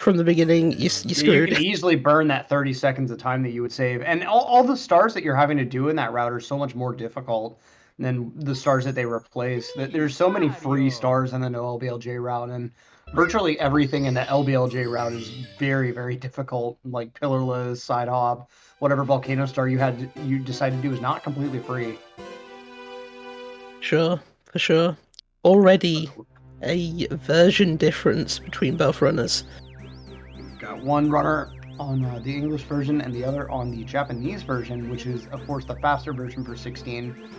from the beginning, you're screwed. You can easily burn that 30 seconds of time that you would save. And all the stars that you're having to do in that route are so much more difficult than the stars that they replace. There's so many free stars in the no LBLJ route, and virtually everything in the LBLJ route is very, very difficult. Like pillarless, side hop, whatever volcano star you decided to do is not completely free. Sure, for sure. Already a version difference between both runners. Got one runner on the English version and the other on the Japanese version, which is, of course, the faster version for 16.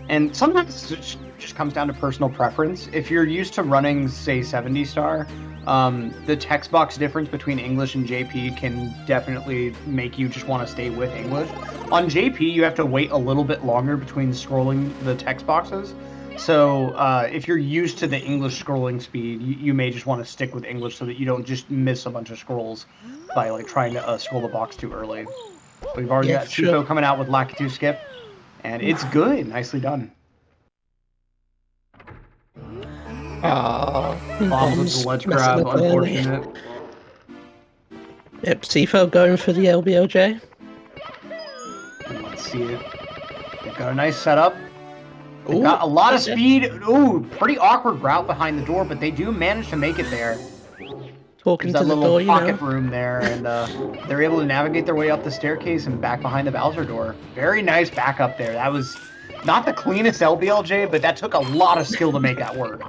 And sometimes it just comes down to personal preference. If you're used to running, say, 70 star, the text box difference between English and JP can definitely make you just want to stay with English. On JP, you have to wait a little bit longer between scrolling the text boxes. So if you're used to the English scrolling speed, you may just want to stick with English so that you don't just miss a bunch of scrolls by like trying to scroll the box too early. We've already got Sifo coming out with Lakitu skip, and it's good. Nicely done. Bombs with the ledge grab, unfortunate. Yep, Sifo going for the LBLJ. Let's see it. They've got a nice setup. They've got a lot of speed. Ooh, pretty awkward route behind the door, but they do manage to make it there. Talking There's to that the little door, pocket room there, and they're able to navigate their way up the staircase and back behind the Bowser door. Very nice backup there. That was not the cleanest LBLJ, but that took a lot of skill to make that work.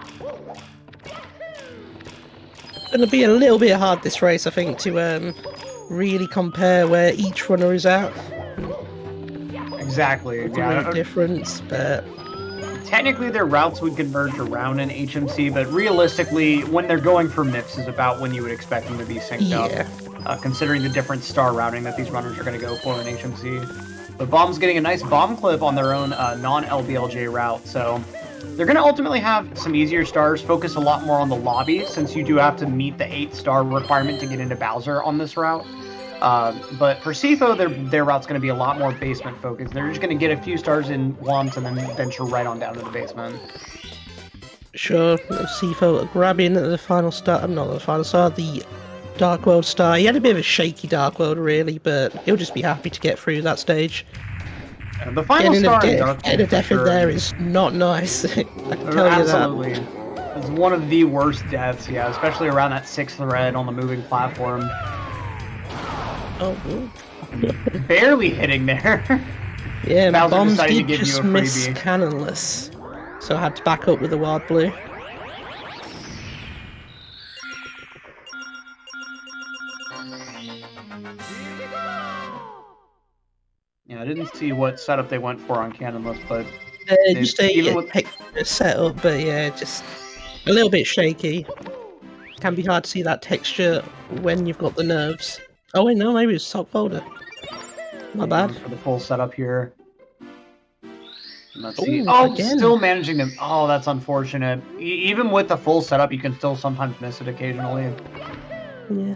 It's going to be a little bit hard this race, I think, to really compare where each runner is at. Exactly. Yeah, difference, but technically their routes would converge around an HMC, but realistically, when they're going for MIPS is about when you would expect them to be synced up, considering the different star routing that these runners are going to go for in HMC. But Bomb's getting a nice bomb clip on their own non-LBLJ route, so they're going to ultimately have some easier stars, focus a lot more on the lobby, since you do have to meet the 8-star requirement to get into Bowser on this route. But for Sifo, their route's going to be a lot more basement focused. They're just going to get a few stars in once and then venture right on down to the basement. Sure, Sifo grabbing the final star, not the final star, the Dark World star. He had a bit of a shaky Dark World, really, but he'll just be happy to get through that stage. The final star in Dark World, getting a death in there is not nice. I can tell absolutely. You that. It's one of the worst deaths, yeah, especially around that 6th red on the moving platform. Oh, barely hitting there. Yeah, Bowser Bombs decided did to give just you a miss freebie. cannonless, so I had to back up with the wild blue. Yeah, I didn't see what setup they went for on cannonless, but just a setup, but yeah, just a little bit shaky. Can be hard to see that texture when you've got the nerves. Oh wait, no, maybe it's sock folder. My bad. For the full setup here. Let's see. Ooh, oh, again. Still managing them. Oh, that's unfortunate. Even with the full setup, you can still sometimes miss it occasionally. Yeah.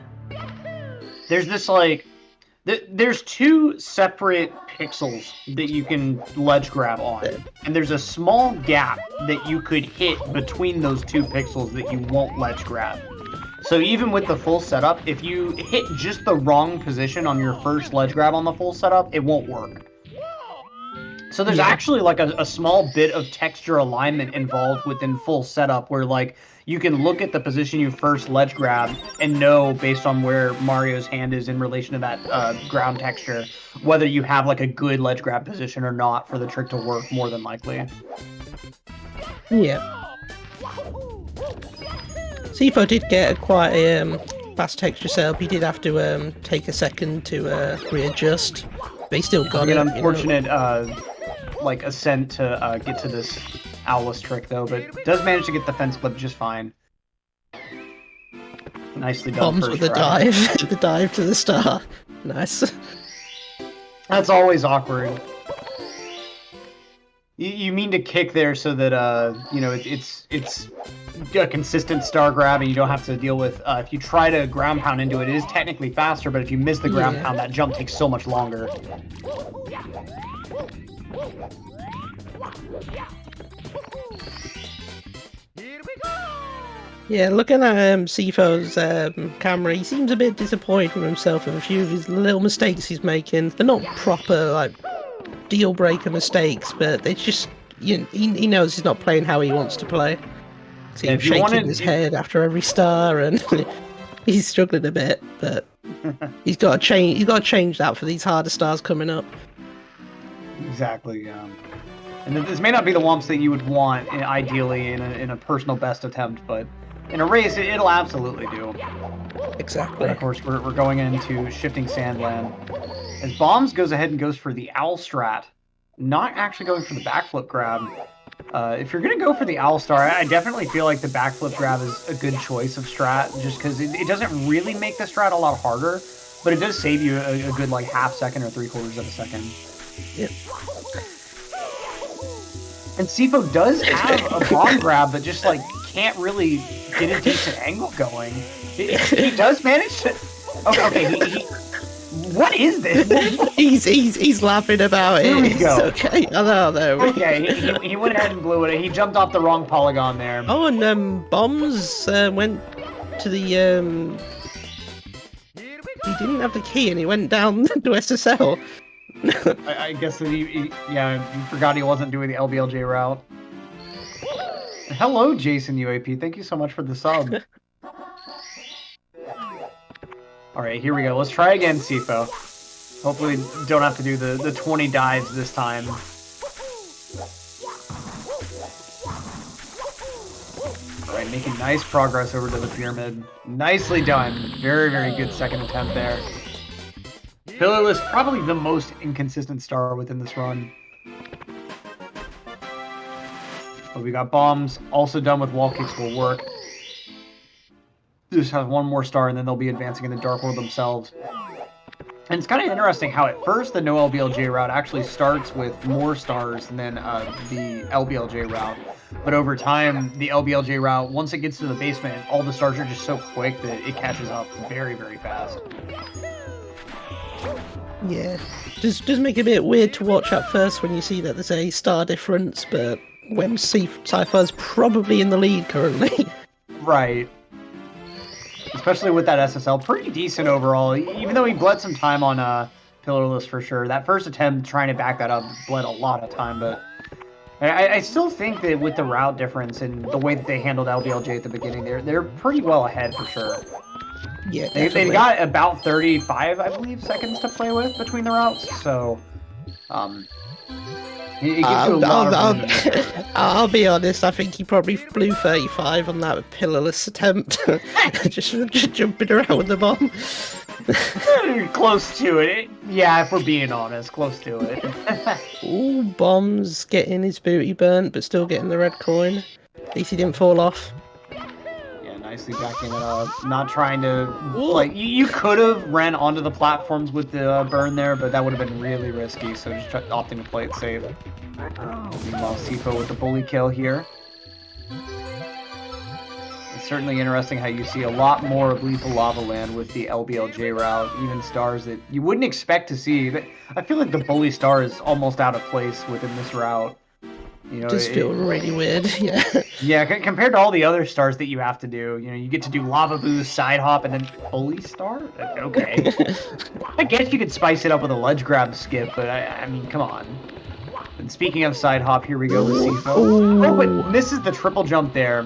There's this like, there's 2 separate pixels that you can ledge grab on, and there's a small gap that you could hit between those 2 pixels that you won't ledge grab. So even with the full setup, if you hit just the wrong position on your first ledge grab on the full setup, it won't work. So there's actually like a small bit of texture alignment involved within full setup where like you can look at the position you first ledge grab and know based on where Mario's hand is in relation to that ground texture, whether you have like a good ledge grab position or not for the trick to work more than likely. Yeah. Sifo did get quite a fast texture setup. He did have to take a second to readjust, but he still got it. An unfortunate like ascent to get to this Owless trick though, but does manage to get the fence clip just fine. Nicely done. Bombs with the dive, the dive to the star. Nice. That's always awkward. You mean to kick there so that you know it's a consistent star grab and you don't have to deal with if you try to ground pound into it, it is technically faster, but if you miss the ground pound, that jump takes so much longer. Yeah, looking at Sifo's camera, he seems a bit disappointed with himself with a few of his little mistakes he's making. They're not proper, like, deal-breaker mistakes, but it's just, he knows he's not playing how he wants to play. See him shaking his head after every star, and he's struggling a bit, but he's got to change. He's got to change that for these harder stars coming up. Exactly. And this may not be the wumps that you would want, ideally, in a personal best attempt, but in a race, it'll absolutely do. Exactly. But of course, we're going into shifting sandland. As Bombs goes ahead and goes for the owl strat, not actually going for the backflip grab. If you're going to go for the owl star, I definitely feel like the backflip grab is a good choice of strat, just because it doesn't really make the strat a lot harder, but it does save you a good like half second or 3/4 of a second. Yep. And Sifo does have a bomb grab, but just like can't really get a decent angle going. He does manage to. Okay. What is this? He's laughing about it. Here we go. It's okay. I know. Okay, he went ahead and blew it. He jumped off the wrong polygon there. Oh, and Bombs went to the he didn't have the key, and he went down to SSL. I guess that he forgot he wasn't doing the LBLJ route. Hello, Jason UAP. Thank you so much for the sub. All right, here we go. Let's try again, Sifo. Hopefully, don't have to do the 20 dives this time. All right, making nice progress over to the pyramid. Nicely done. Very, very good second attempt there. Pillarless, probably the most inconsistent star within this run. But we got Bombs, also done with wall kicks will work. Just have one more star, and then they'll be advancing in the Dark World themselves. And it's kind of interesting how at first the no LBLJ route actually starts with more stars than the LBLJ route. But over time, the LBLJ route, once it gets to the basement, all the stars are just so quick that it catches up very, very fast. Yeah, does make it a bit weird to watch at first when you see that there's a star difference, but when Sci-Fi's probably in the lead currently. Right. Especially with that SSL, pretty decent overall. Even though he bled some time on Pillarless for sure. That first attempt trying to back that up bled a lot of time, but I still think that with the route difference and the way that they handled LBLJ at the beginning, they're pretty well ahead for sure. Yeah, they got about 35, I believe, seconds to play with between the routes, so it gives you a lot of I'll be honest, I think he probably blew 35 on that Pillarless attempt. just jumping around with the bomb. Close to it. Yeah, if we're being honest, close to it. Ooh, Bombs getting his booty burnt, but still getting the red coin. At least he didn't fall off. Yeah, nicely backing it up. Not trying to... Like, you could have ran onto the platforms with the burn there, but that would have been really risky, so just opting to play it safe. Meanwhile, Sifo with the bully kill here. It's certainly interesting how you see a lot more of Lethal Lava Land with the LBLJ route, even stars that you wouldn't expect to see. I feel like the bully star is almost out of place within this route. You know, it does feel really weird, yeah. Yeah, compared to all the other stars that you have to do, you know, you get to do Lava Boost, Side Hop, and then Bully Star? Okay. I guess you could spice it up with a ledge grab skip, but I mean, come on. And speaking of Side Hop, here we go with Sifo. Oh, but this is the triple jump there.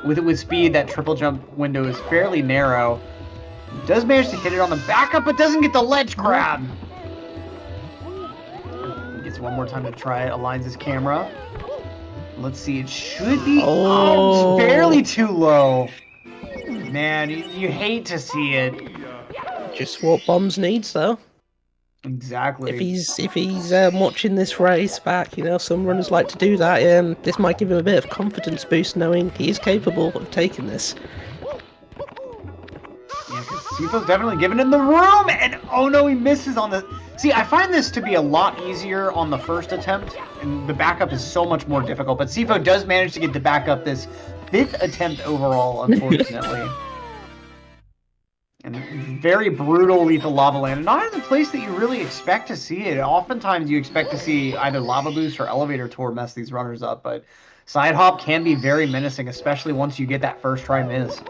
With speed, that triple jump window is fairly narrow. Does manage to hit it on the backup, but doesn't get the ledge grab. Gets one more time to try it, aligns his camera. Let's see, it should be... Oh, it's barely too low. Man, you hate to see it. Just what Bombs needs, though. Exactly. If he's watching this race back, you know, some runners like to do that. This might give him a bit of confidence boost, knowing he is capable of taking this. Yeah, because Sifo's definitely giving him the room, and oh no, he misses on the... See, I find this to be a lot easier on the first attempt, and the backup is so much more difficult, but Sifo does manage to get the backup this 5th attempt overall, unfortunately. And very brutal Lethal Lava Land. Not in the place that you really expect to see it. Oftentimes you expect to see either Lava Boost or Elevator Tour mess these runners up, but Side hop can be very menacing, especially once you get that first try miss.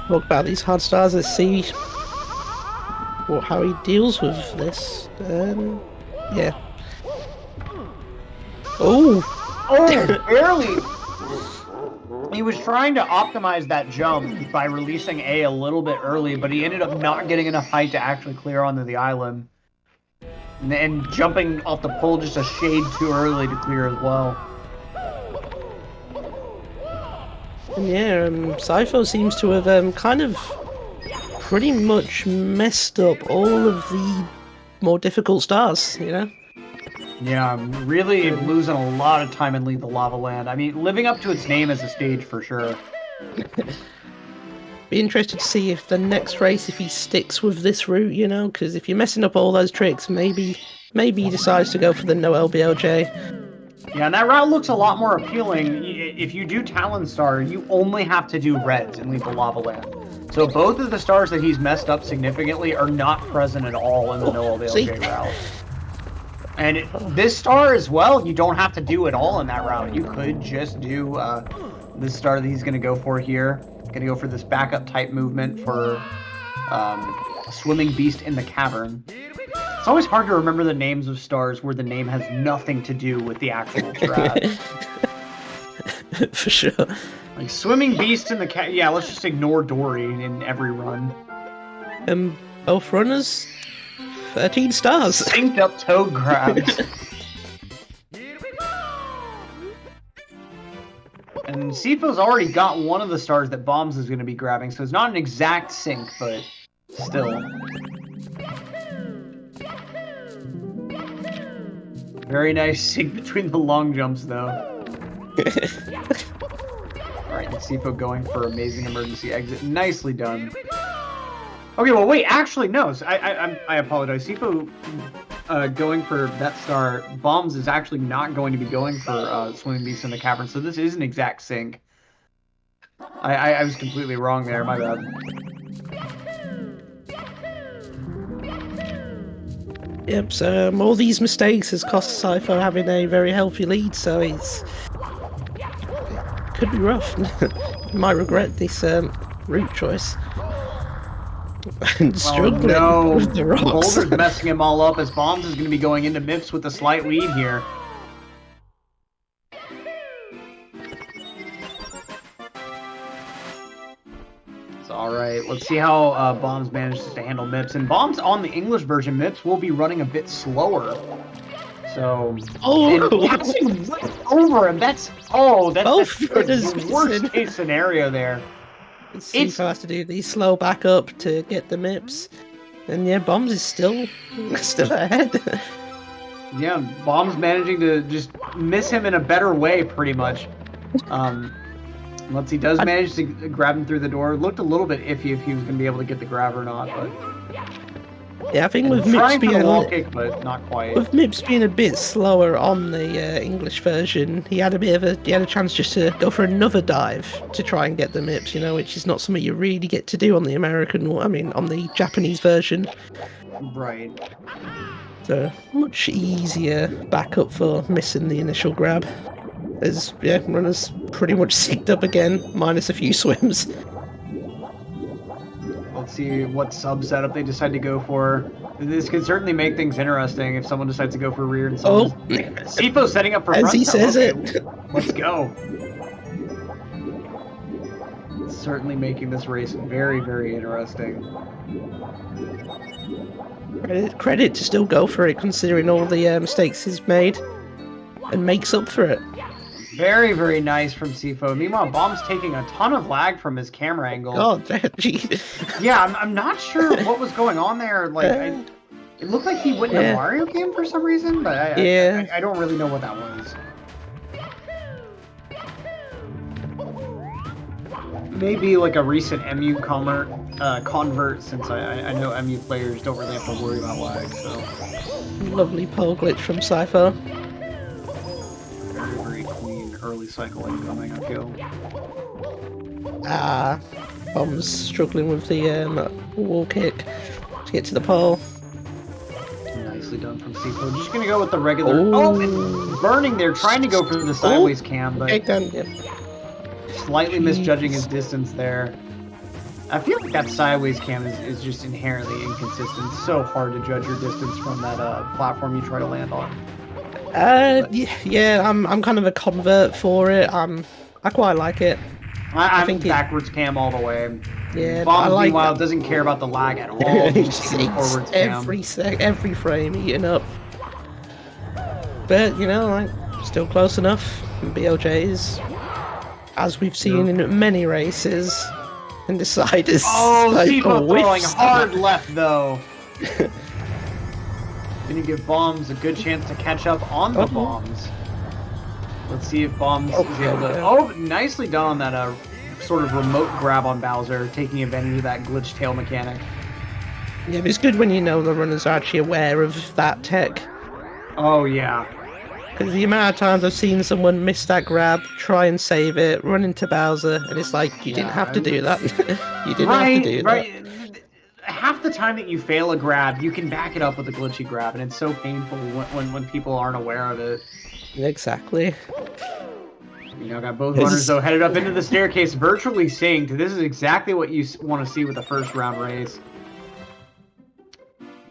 Talk about these hard stars. Let's see how he deals with this. Yeah. Oh! Oh, barely! He was trying to optimize that jump by releasing a little bit early, but he ended up not getting enough height to actually clear onto the island. And jumping off the pole just a shade too early to clear as well. And yeah, Sifo seems to have kind of pretty much messed up all of the more difficult stars, you know? Yeah, I'm really losing a lot of time in Lethal Lava Land. I mean, living up to its name as a stage for sure. Be interested to see if the next race, if he sticks with this route, you know? Because if you're messing up all those tricks, maybe he decides to go for the no LBLJ. Yeah, and that route looks a lot more appealing. If you do Talon Star, you only have to do reds in Lethal Lava Land. So both of the stars that he's messed up significantly are not present at all in the no LBLJ route. And this star as well, you don't have to do it all in that route. You could just do this star that he's going to go for here. Going to go for this backup type movement for Swimming Beast in the Cavern. It's always hard to remember the names of stars where the name has nothing to do with the actual strat. For sure. Like Swimming Beast in the Cavern. Yeah, let's just ignore Dory in every run. Both runners, 13 stars. Synced up toad grabs. And Sifo's already got one of the stars that Bombs is going to be grabbing, so it's not an exact sync, but still. Very nice sync between the long jumps, though. Alright, Sifo going for amazing emergency exit. Nicely done. Okay, well, wait, actually, no. So I apologize. Sifo going for that star. Bombs is actually not going to be going for Swimming Beast in the Cavern, so this is an exact sync. I was completely wrong there, my bad. Yep, so all these mistakes has cost Sifo having a very healthy lead, so it could be rough. You might regret this route choice. And struggling with the rocks. Boulder's messing him all up as Bombs is going to be going into MIPS with a slight lead here. Alright, let's see how Bombs manages to handle MIPS. And Bombs on the English version, MIPS will be running a bit slower. So, and passing right over him. That's the worst case scenario there. Sifo has to do the slow back up to get the MIPS. And yeah, Bombs is still ahead. Yeah, Bombs managing to just miss him in a better way, pretty much. Once he does manage to grab him through the door, it looked a little bit iffy if he was going to be able to get the grab or not. But yeah, I think with MIPS being wall kick, but not quite. With MIPS being a bit slower on the English version, he had a chance just to go for another dive to try and get the MIPS, you know, which is not something you really get to do on the on the Japanese version. Right. So much easier backup for missing the initial grab. As yeah, runners pretty much synced up again, minus a few swims. Let's see what sub setup they decide to go for. This could certainly make things interesting if someone decides to go for rear and someone. Sifo setting up for front. As he says it. Let's go. Certainly making this race very, very interesting. Credit to still go for it, considering all the mistakes he's made, and makes up for it. Very, very nice from Sifo. Meanwhile, Bomb's taking a ton of lag from his camera angle. God, gee. Yeah, I'm not sure what was going on there. Like, it looked like he went in a Mario game for some reason, but I don't really know what that was. Maybe like a recent MU convert, since I know MU players don't really have to worry about lag. So lovely pole glitch from Sifo. Very, very clean early cycle incoming, I feel. Bomb's struggling with the wall kick. to get to the pole. Nicely done from Seafo. Just gonna go with the regular. Oh, it's burning there, trying to go for the sideways cam, but slightly misjudging his distance there. I feel like that sideways cam is just inherently inconsistent. It's so hard to judge your distance from that platform you try to land on. Yeah, I'm kind of a convert for it. I quite like it. I think backwards cam all the way. Yeah, Bombs, meanwhile, doesn't care about the lag at all. Just forwards every frame eating up. But you know, like, still close enough. BLJs, as we've seen in many races, and deciders. Oh, Seafo throwing hard left though. Gonna give Bombs a good chance to catch up on the bombs. Let's see if Bombs is able to. Oh, nicely done on that sort of remote grab on Bowser, taking advantage of that glitch tail mechanic. Yeah, but it's good when you know the runners are actually aware of that tech. Oh, yeah. Because the amount of times I've seen someone miss that grab, try and save it, run into Bowser, and it's like, you didn't have to do that. You didn't have to do that. Half the time that you fail a grab, you can back it up with a glitchy grab, and it's so painful when people aren't aware of it. Exactly. You know, got both runners, though, headed up into the staircase, virtually synced. This is exactly what you want to see with the first round race.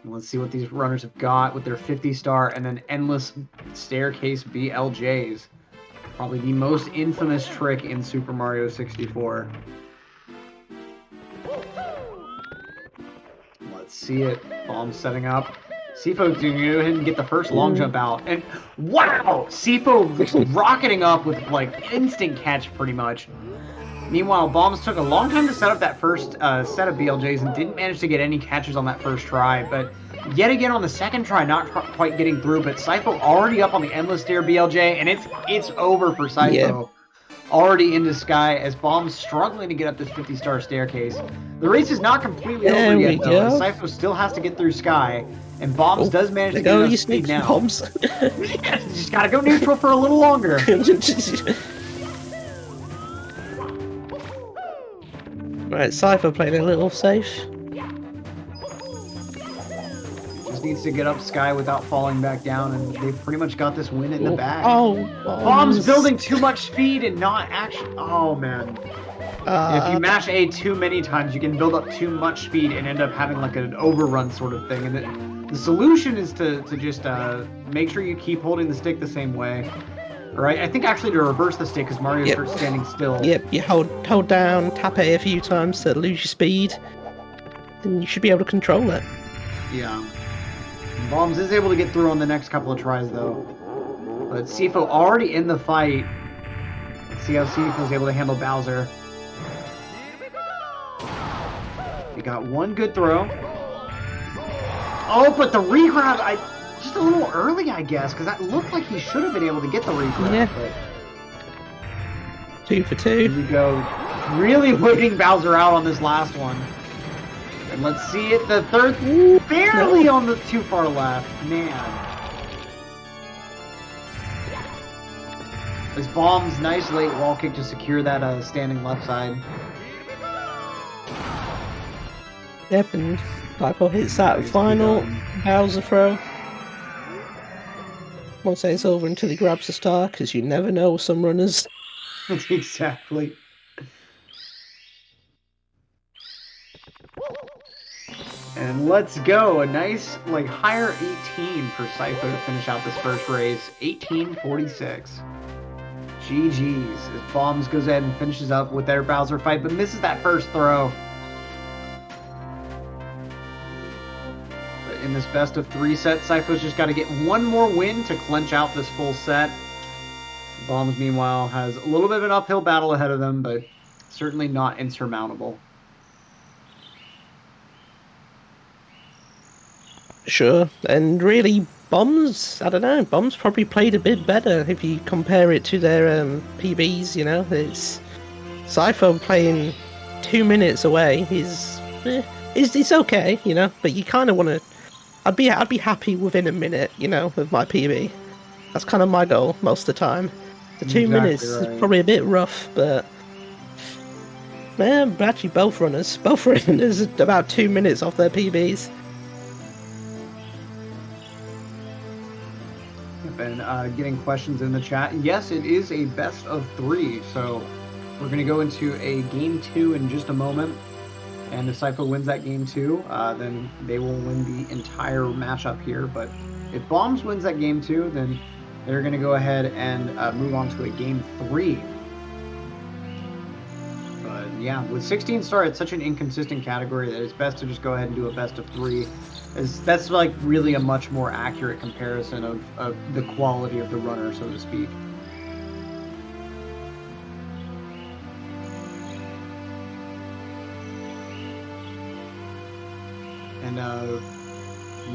Let's see what these runners have got with their 50-star and then endless staircase BLJs. Probably the most infamous trick in Super Mario 64. Let's see it. Bomb setting up. Sifo's going to go ahead and get the first long jump out. And wow! Sifo rocketing up with, like, instant catch, pretty much. Meanwhile, Bombs took a long time to set up that first set of BLJs and didn't manage to get any catches on that first try. But yet again on the second try, not quite getting through. But Sifo already up on the endless stair BLJ, and it's over for Sifo. Yeah. Already into Sky as Bombs struggling to get up this 50-star staircase. The race is not completely over yet, though. Sifo still has to get through Sky. And Bombs does manage to get enough speed now. Bombs. Just gotta go neutral for a little longer. Right, Cypher playing a little safe. Just needs to get up Sky without falling back down, and they've pretty much got this win in the bag. Oh, Bombs building too much speed and not actually. Oh man. If you mash A too many times, you can build up too much speed and end up having like an overrun sort of thing. And the solution is to just make sure you keep holding the stick the same way. Right? I think actually to reverse the stick because Mario starts standing still. Yep, you hold down, tap A a few times to lose your speed, and you should be able to control it. Yeah. Bombs is able to get through on the next couple of tries though. But Sifo already in the fight. Let's see how Sifo's able to handle Bowser. He got one good throw. Oh, but the regrab, just a little early, I guess, because that looked like he should have been able to get the regrab. Yeah. But 2 for 2. Here we go. Really whipping Bowser out on this last one. And let's see it. The third, barely on the too far left. Man. This Bomb's nice late wall kick to secure that standing left side. Yep, and Michael hits that final Bowser throw. Won't say it's over until he grabs the star, because you never know with some runners. Exactly. And let's go. A nice, like, higher 18 for Sifo to finish out this first race. 18:46. GG's. As Bombs goes ahead and finishes up with their Bowser fight, but misses that first throw. In this best of 3 set, Sifo's just got to get one more win to clinch out this full set. Bombs, meanwhile, has a little bit of an uphill battle ahead of them, but certainly not insurmountable. Sure, and really, Bombs, I don't know, Bombs probably played a bit better if you compare it to their PBs, you know? It's Sifo playing 2 minutes away is it's okay, you know, but you kind of want to. I'd be happy within a minute, you know, with my PB. That's kind of my goal most of the time. The 2 minutes is probably a bit rough, but man, actually both runners about 2 minutes off their PBs. and getting questions in the chat. Yes, it is a best of 3, so we're going to go into a game 2 in just a moment. And if Sypho wins that game 2, then they will win the entire matchup here. But if Bombs wins that game 2, then they're going to go ahead and move on to a game 3. But yeah, with 16 star, it's such an inconsistent category that it's best to just go ahead and do a best of 3. That's like really a much more accurate comparison of the quality of the runner, so to speak. And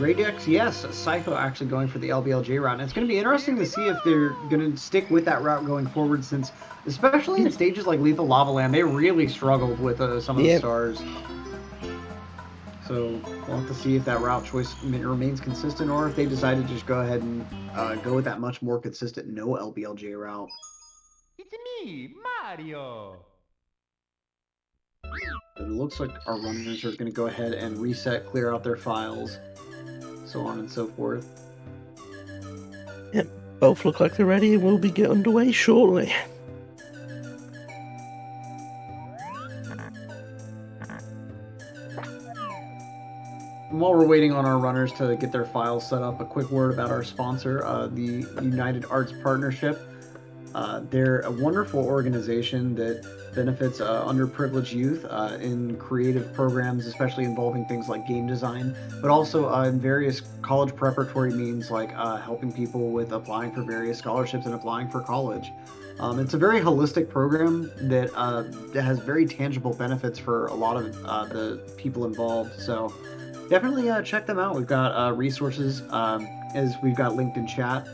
Radix, yes, Sypho actually going for the LBLJ route. And it's going to be interesting to see if they're going to stick with that route going forward, since, especially in stages like Lethal Lava Land, they really struggled with some of the stars. So we'll have to see if that route choice remains consistent, or if they decide to just go ahead and go with that much more consistent no LBLJ route. It's me, Mario! But it looks like our runners are going to go ahead and reset, clear out their files, so on and so forth. Yep, both look like they're ready, and we'll be getting underway shortly. And while we're waiting on our runners to get their files set up, a quick word about our sponsor, the United Arts Partnership. They're a wonderful organization that benefits underprivileged youth in creative programs, especially involving things like game design, but also in various college preparatory means, like helping people with applying for various scholarships and applying for college. It's a very holistic program that has very tangible benefits for a lot of the people involved. So definitely check them out. We've got resources, as we've got linked in chat.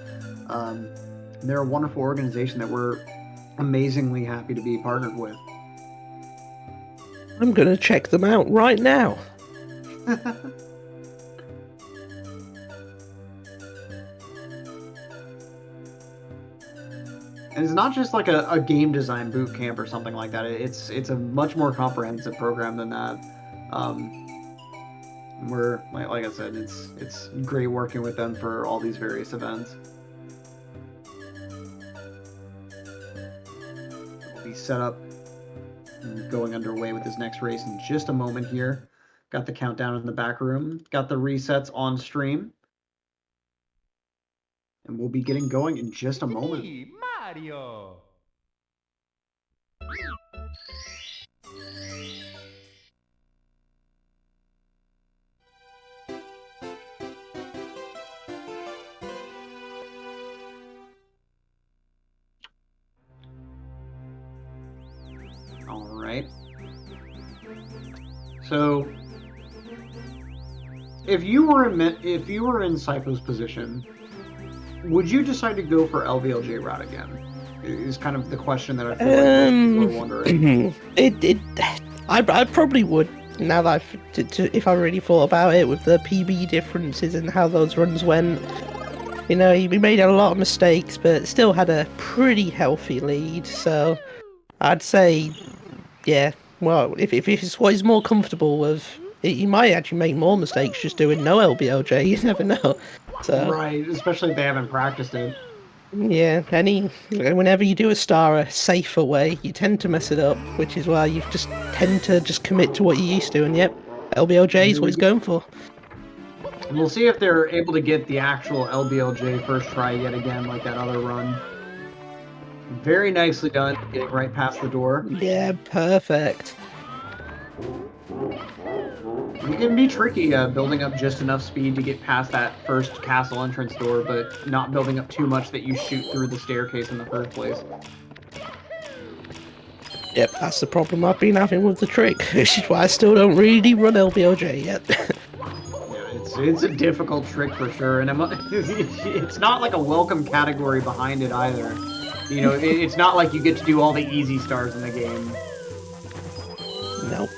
They're a wonderful organization that we're amazingly happy to be partnered with. I'm going to check them out right now. And it's not just like a game design boot camp or something like that. It's a much more comprehensive program than that. We're like I said, it's great working with them for all these various events. We'll be set up and going underway with this next race in just a moment here. Got the countdown in the back room. Got the resets on stream. And we'll be getting going in just a moment. Mario! All right. So, if you were in Sypho's position, would you decide to go for LVLJ route again? Is kind of the question that I feel like people are wondering. I probably would, now that if I really thought about it, with the PB differences and how those runs went. You know, he made a lot of mistakes, but still had a pretty healthy lead. So I'd say, yeah. Well, if it's what he's more comfortable with, he might actually make more mistakes just doing no LBLJ. You never know. So right, especially if they haven't practiced it. Yeah, whenever you do a star a safer way, you tend to mess it up, which is why you just tend to just commit to what you used to. And yep, LBLJ is what he's going for. We'll see if they're able to get the actual LBLJ first try yet again, like that other run. Very nicely done, getting right past the door. Yeah, perfect. It can be tricky building up just enough speed to get past that first castle entrance door, but not building up too much that you shoot through the staircase in the first place. Yep, that's the problem I've been having with the trick, which is why I still don't really run LBLJ yet. Yeah, it's a difficult trick for sure, and it's not like a welcome category behind it either. You know, it's not like you get to do all the easy stars in the game. Nope.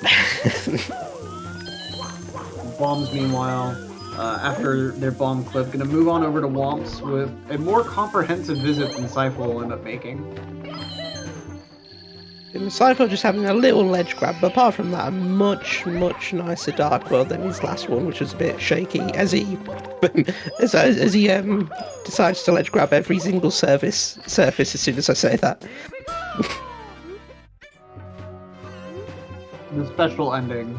Bombs, meanwhile, after their bomb clip, going to move on over to Womps with a more comprehensive visit than Sypho will end up making. And Cypher just having a little ledge grab, but apart from that, a much nicer Dark World than his last one, which was a bit shaky as he decides to ledge grab every single surface as soon as I say that. The special ending.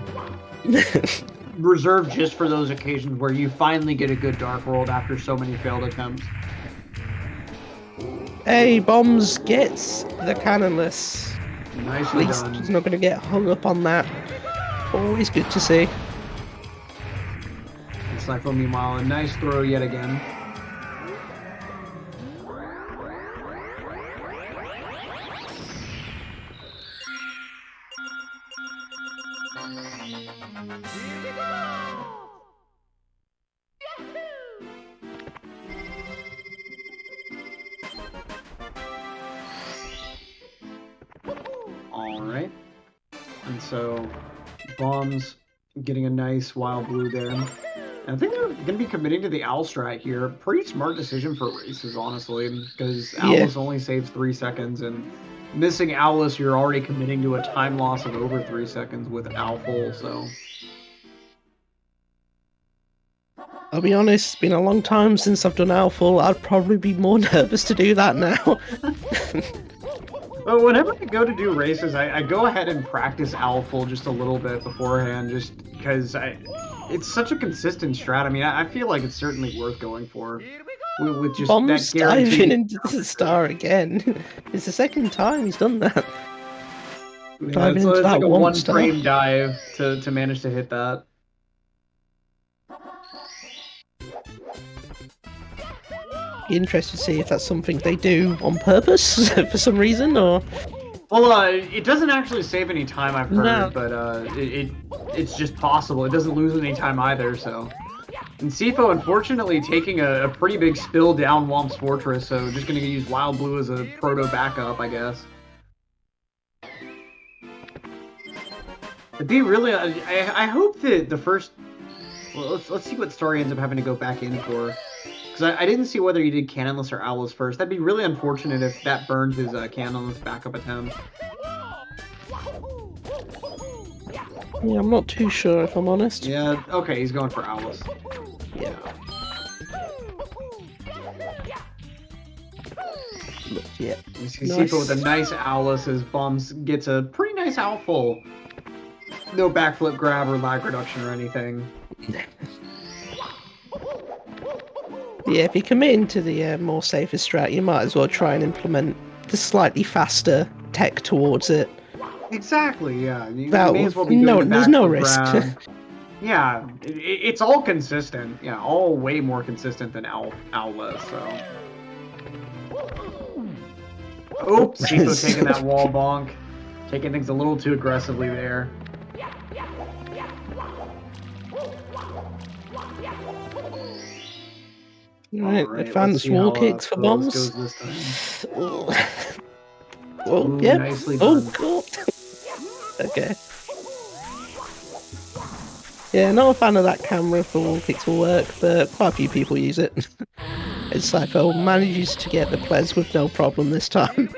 Reserved just for those occasions where you finally get a good Dark World after so many failed attempts. Hey, Bombs gets the cannonless. Nicely At least done. he's not going to get hung up on that. Always good to see. And Cypher, meanwhile, a nice throw yet again. Alright. And so, Bombs getting a nice wild blue there. And I think they're going to be committing to the Owl strat here. Pretty smart decision for races, honestly, because Owlus only saves 3 seconds, and missing Owlus, you're already committing to a time loss of over 3 seconds with Owl full, so... I'll be honest, it's been a long time since I've done Owlful. I'd probably be more nervous to do that now. Well, whenever I go to do races, I go ahead and practice Owlful just a little bit beforehand, just because it's such a consistent strat. I mean, I feel like it's certainly worth going for. With just Bombs that guarantee. diving into the star again. It's the second time he's done that. Yeah, Diving it's into like that a one star. one-frame dive to manage to hit that. Be interested to see if that's something they do on purpose for some reason, or... Well, it doesn't actually save any time, I've heard, No. but it's just possible. It doesn't lose any time either, so... And Sifo, unfortunately, taking a pretty big spill down Womp's Fortress, so just gonna use Wild Blue as a proto-backup, I guess. It'd be really... I hope that the first... Well, let's see what story ends up having to go back in for. Because I didn't see whether he did Cannonless or Owlus first. That'd be really unfortunate if that burns his Cannonless backup attempt. Yeah, I'm not too sure, if I'm honest. Yeah, okay, he's going for Owlus. Yeah. Yeah. You see Nice. Sifo with a nice Owlus as Bombs gets a pretty nice Owlful. No backflip grab or lag reduction or anything. Yeah, if you commit into the more safer strat, you might as well try and implement the slightly faster tech towards it. Exactly, yeah. You That may was- as well be doing the there's no backflip risk. grab. Yeah, it's all consistent. Yeah, all way more consistent than Owlus, so... Oh, Sifo taking that wall bonk. Taking things a little too aggressively there. Right, Alright, advanced let's see wall how, kicks for Pearls Bombs. goes this time. Oh, Ooh, yeah. nicely Oh, done. cool. Okay. Yeah, not a fan of that camera for wall kicks will work, but quite a few people use it. And Cypher manages to get the ples with no problem this time.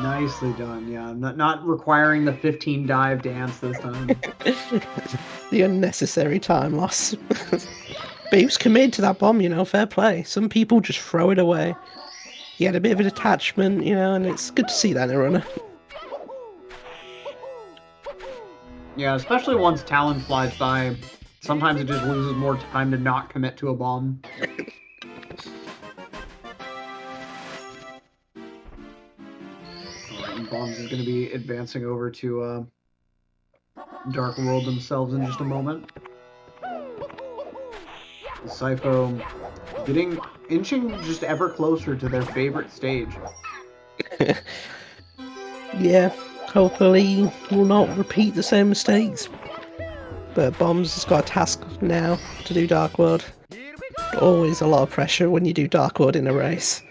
Nicely done, yeah. Not requiring the 15 dive dance this time. The unnecessary time loss. But he was committed to that bomb, you know, fair play. Some people just throw it away. He had a bit of an attachment, you know, and it's good to see that in a runner. Yeah, especially once Talon flies by. Sometimes it just loses more time to not commit to a bomb. Alright, and Bombs is going to be advancing over to Dark World themselves in just a moment. Sifo inching just ever closer to their favorite stage. Yeah, hopefully we'll not repeat the same mistakes. But Bombs has got a task now to do Dark World. Always a lot of pressure when you do Dark World in a race.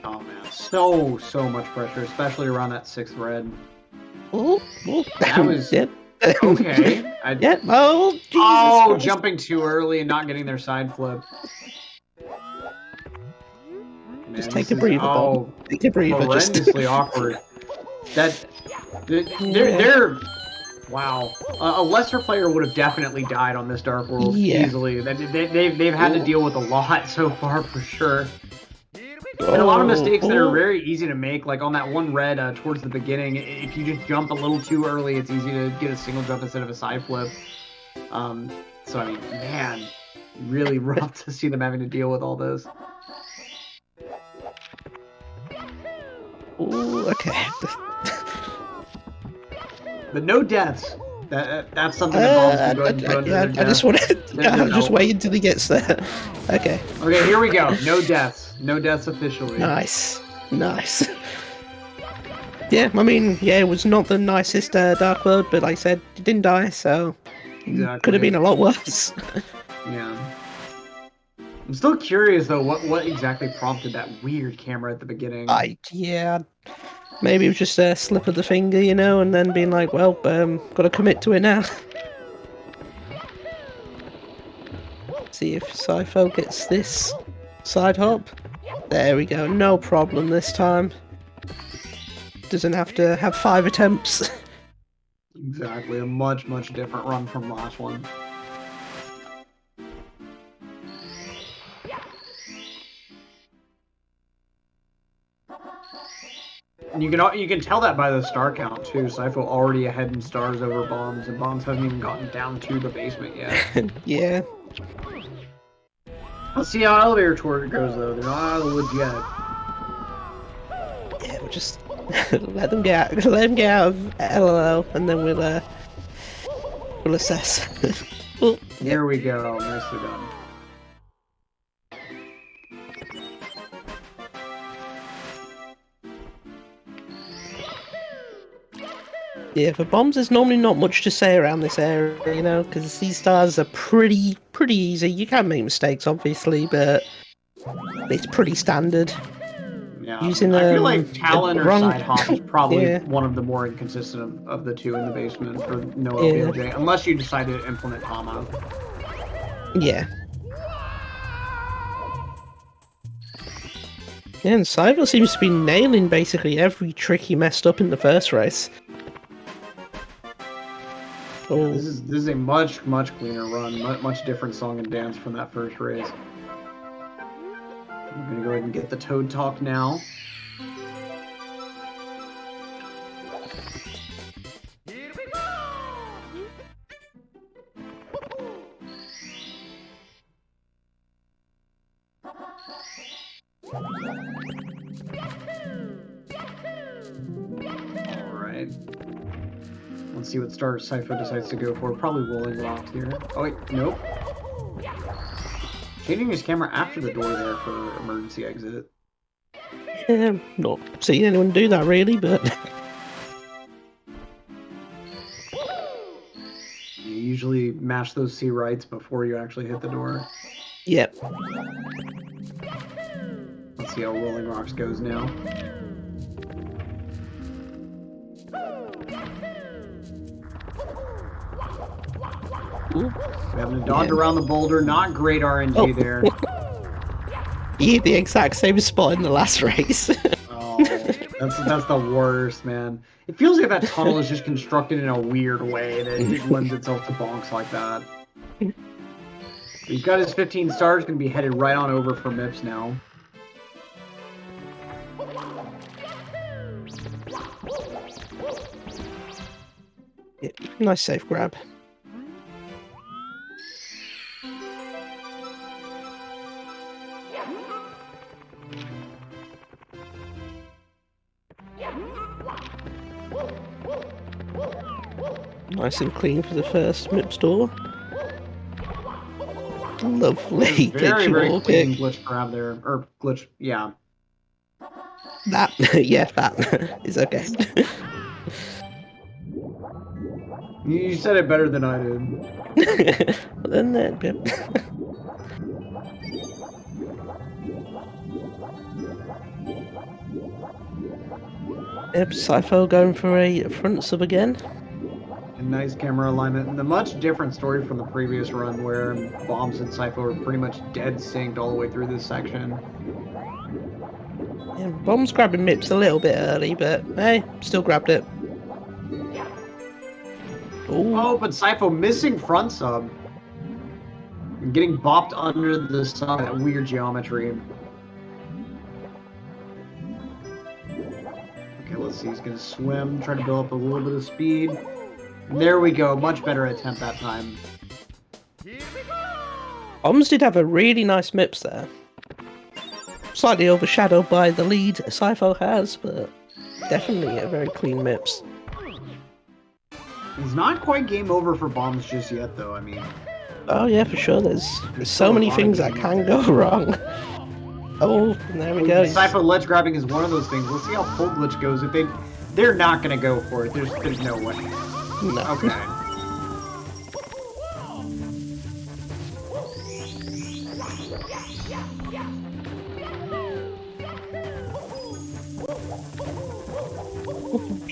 Oh man, so much pressure, especially around that 6th red. Oh, That was- Yep. Okay. Yep. Oh, Jesus Oh, Christ. jumping too early and not getting their side flip. Man, Just take this a is- breather, Oh, Bomb. Take a breather. Just... horrendously awkward. They're wow. A lesser player would have definitely died on this Dark World easily. They've had to deal with a lot so far for sure. And a lot of mistakes that are very easy to make, like on that one red towards the beginning. If you just jump a little too early, it's easy to get a single jump instead of a side flip. So I mean, man, really rough to see them having to deal with all this. Ooh, okay. But no deaths. That's something that Bombs can go ahead and put under their I just want to. I'm just waiting until he gets there. Okay. Okay, here we go. No deaths. No deaths officially. Nice. Nice. Yeah, I mean, yeah, it was not the nicest Dark World, but like I said, it didn't die, so could have been a lot worse. Yeah. I'm still curious though, what exactly prompted that weird camera at the beginning? Yeah. Maybe it was just a slip of the finger, you know, and then being like, well, got to commit to it now. See if Sifo gets this side hop. There we go, no problem this time. Doesn't have to have 5 attempts. Exactly, a much different run from last one. And you can tell that by the star count too. Sifo already ahead in stars over Bombs, and Bombs hasn't even gotten down to the basement yet. Yeah. Let's see how elevator tour goes though. They're not out of the woods yet. Yeah, we'll just let them get out of LLO, and then we'll assess. Oh, there we go. Nicely done. Yeah, for Bombs, there's normally not much to say around this area, you know, because these stars are pretty easy. You can make mistakes, obviously, but it's pretty standard. Yeah, Using, I feel like Talon or wrong... Side Hop is probably one of the more inconsistent of the two in the basement for no LBLJ, unless you decide to implement Hama. Yeah. Yeah, and Sifo seems to be nailing basically every trick he messed up in the first race. Yeah, this is a much cleaner run, much different song and dance from that first race. I'm gonna go ahead and get the Toad Talk now. Here we go! Alright. Let's see what star Sifo decides to go for. Probably Rolling Rock here. Oh wait, nope. Changing his camera after the door there for emergency exit. Yeah, not seen anyone do that really, but... You usually mash those C rights before you actually hit the door. Yep. Let's see how Rolling Rocks goes now. Ooh. Having to dodge around the boulder, not great RNG there. He hit the exact same spot in the last race. Oh, that's the worst, man. It feels like that tunnel is just constructed in a weird way that it lends itself to bonks like that. He's got his 15 stars, gonna be headed right on over for MIPS now. Yeah, nice safe grab. Nice and clean for the first MIPS door. Lovely. Very clean glitch grab there. Or glitch, yeah. That, yeah, that is okay. You said it better than I did. Then that, yep. Yep, Sifo going for a front sub again. And nice camera alignment. And a much different story from the previous run where Bombs and Sifo were pretty much dead synced all the way through this section. Yeah, Bombs grabbing MIPS a little bit early, but hey, still grabbed it. Ooh. Oh, but Sypho missing front sub. And getting bopped under the sub, that weird geometry. Okay, let's see. He's going to swim, try to build up a little bit of speed. There we go. Much better attempt that time. Bombs did have a really nice MIPS there. Slightly overshadowed by the lead Sypho has, but definitely a very clean MIPS. It's not quite game over for Bombs just yet, though. I mean... Oh yeah, for sure. There's so many things that can go wrong. Oh, there we go. Sypho ledge grabbing is one of those things. Let's see how full glitch goes. If they're not gonna go for it. There's no way. No. Okay.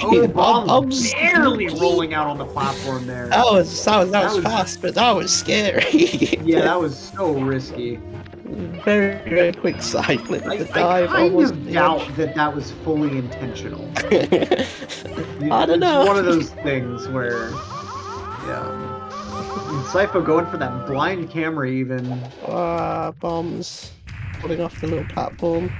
Oh, Bombs barely rolling out on the platform there. That was fast, but that was scary. Yeah, that was so risky. Very, very quick side flip. I Dive kind almost of doubt that was fully intentional. I don't know. It's one of those things where, yeah. Sypho going for that blind camera even. Bombs pulling off the little platform.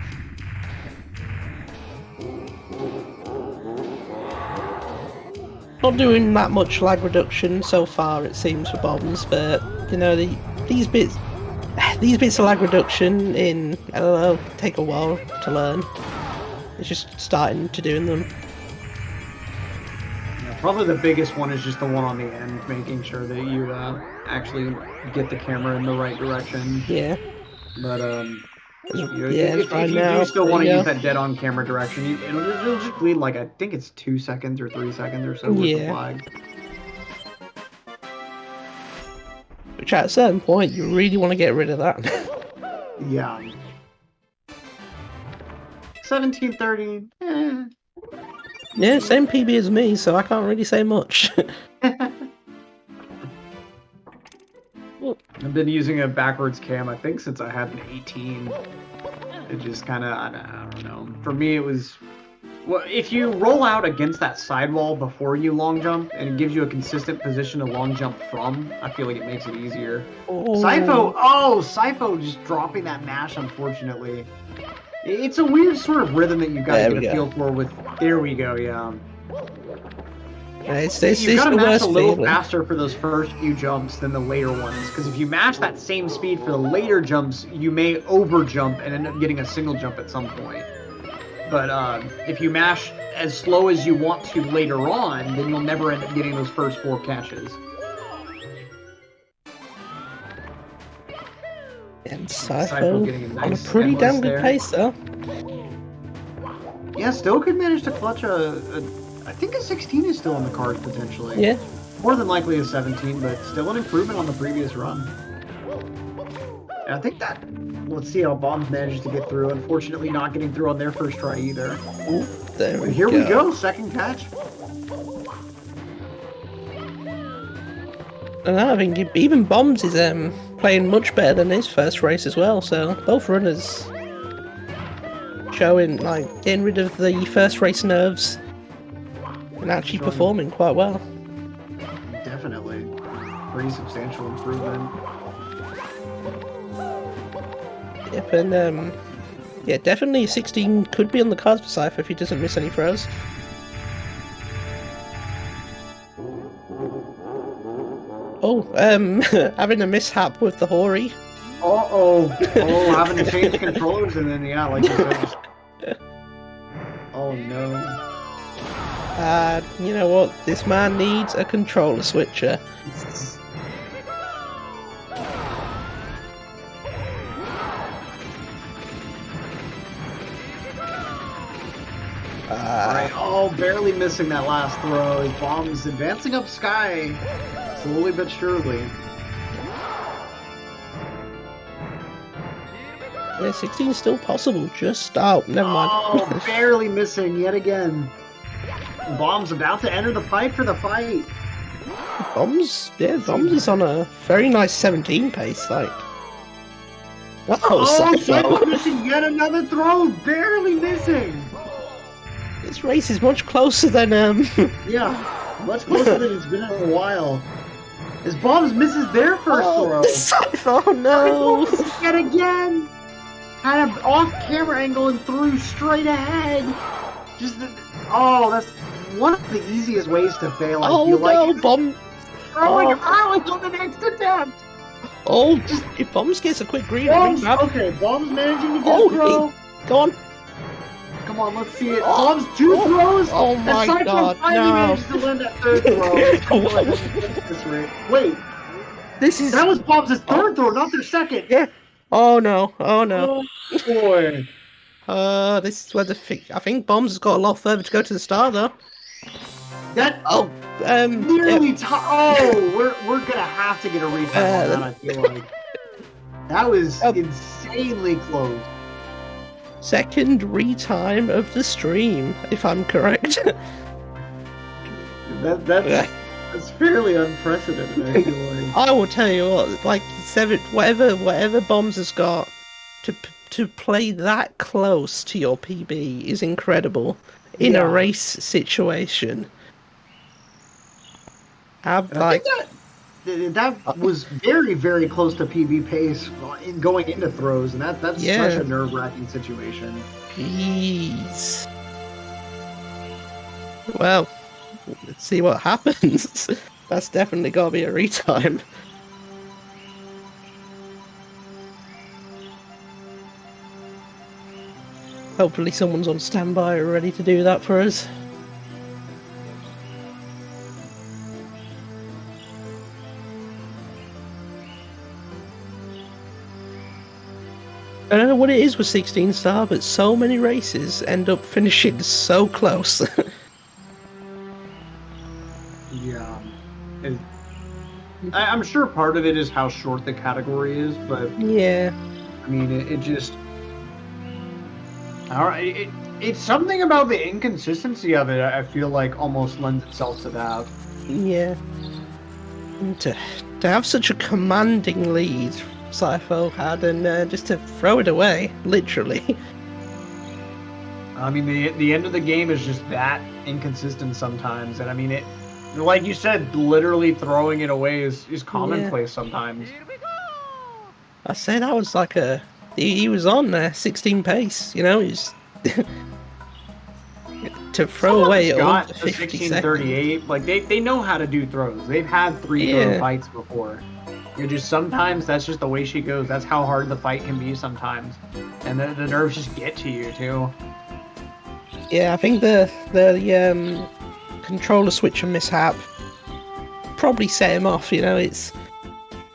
Not doing that much lag reduction so far, it seems, for Bombs, but you know these bits of lag reduction in LLO take a while to learn. It's just starting to doing them. Yeah, probably the biggest one is just the one on the end, making sure that you actually get the camera in the right direction. Yeah. But yeah, if you do still want to use that dead-on camera direction, it'll just bleed like I think it's 2 seconds or 3 seconds or so with the flag. Which at a certain point you really want to get rid of that. Yeah. 1730. Eh. Yeah, same PB as me, so I can't really say much. I've been using a backwards cam, I think, since I had an 18. It just kind of, I don't know. For me, it was... Well, if you roll out against that sidewall before you long jump, and it gives you a consistent position to long jump from, I feel like it makes it easier. Sypho just dropping that mash, unfortunately. It's a weird sort of rhythm that you've got to get a feel for with... There we go, yeah. You've got to mash a little faster for those first few jumps than the later ones, because if you mash that same speed for the later jumps, you may over jump and end up getting a single jump at some point. But if you mash as slow as you want to later on, then you'll never end up getting those first 4 catches. And Sypho on a pretty damn good pace, though. Yeah, still could manage to clutch I think a 16 is still on the cards, potentially. Yeah. More than likely a 17, but still an improvement on the previous run. And I think that... Let's see how Bombs manages to get through. Unfortunately, not getting through on their first try either. Ooh, there we go. Here we go, second catch. And I think even Bombs is playing much better than his first race as well, so both runners showing, like, getting rid of the first race nerves and actually performing quite well. Definitely. Pretty substantial improvement. Yep, and yeah, definitely 16 could be on the cards for Sypho if he doesn't miss any throws. Oh, having a mishap with the Hori. Having to change controllers and then, yeah, like you said. Oh no. You know what? This man needs a controller switcher. Alright, barely missing that last throw. His Bombs advancing up sky, slowly but surely. Yeah, 16 is still possible, just never mind. Oh, barely missing yet again. Bombs about to enter the pipe for the fight. Bombs is on a very nice 17 pace, like. Sypho missing yet another throw, barely missing. This race is much closer than Yeah. Much closer than it's been in a while. As Bombs misses their first throw. Oh no! Yet again! Had an off-camera angle and threw straight ahead. That's one of the easiest ways to fail. I feel like. Bomb! Throwing Alex on the next attempt. Oh, if Bombs gets a quick green, Bombs managing to get a throw. Go on. Come on, let's see it. Bombs 2 throws. Oh my god, finally manages to land that third throw. Wait, that was Bombs' third throw, not their second. Yeah. Oh no! Oh no! Oh boy. This is where I think Bombs has got a lot further to go to the star though. Nearly we're gonna have to get a retime on that, I feel like. That was insanely close. Second retime of the stream, if I'm correct. That's fairly unprecedented, I feel like. I will tell you what, like whatever Bombs has got to play that close to your PB is incredible in a race situation. I think that was very, very close to PB pace in going into throws, and that's such a nerve-wracking situation. Jeez. Well, let's see what happens. That's definitely got to be a retime. Hopefully someone's on standby or ready to do that for us. I don't know what it is with 16 star, but so many races end up finishing so close. Yeah. I'm sure part of it is how short the category is, but... Yeah. I mean, it just... Alright, it's something about the inconsistency of it, I feel like, almost lends itself to that. Yeah. And to have such a commanding lead... Sifo had, and just to throw it away, literally. I mean, the end of the game is just that inconsistent sometimes, and I mean, like you said, literally throwing it away is commonplace sometimes. I say that was like he was on 16 pace, you know, he's to throw away got over a 50 1638, like they know how to do throws. They've had 3 throw fights before. Sometimes that's just the way she goes. That's how hard the fight can be sometimes, and the nerves just get to you too. Yeah, I think the controller switcher mishap probably set him off. You know,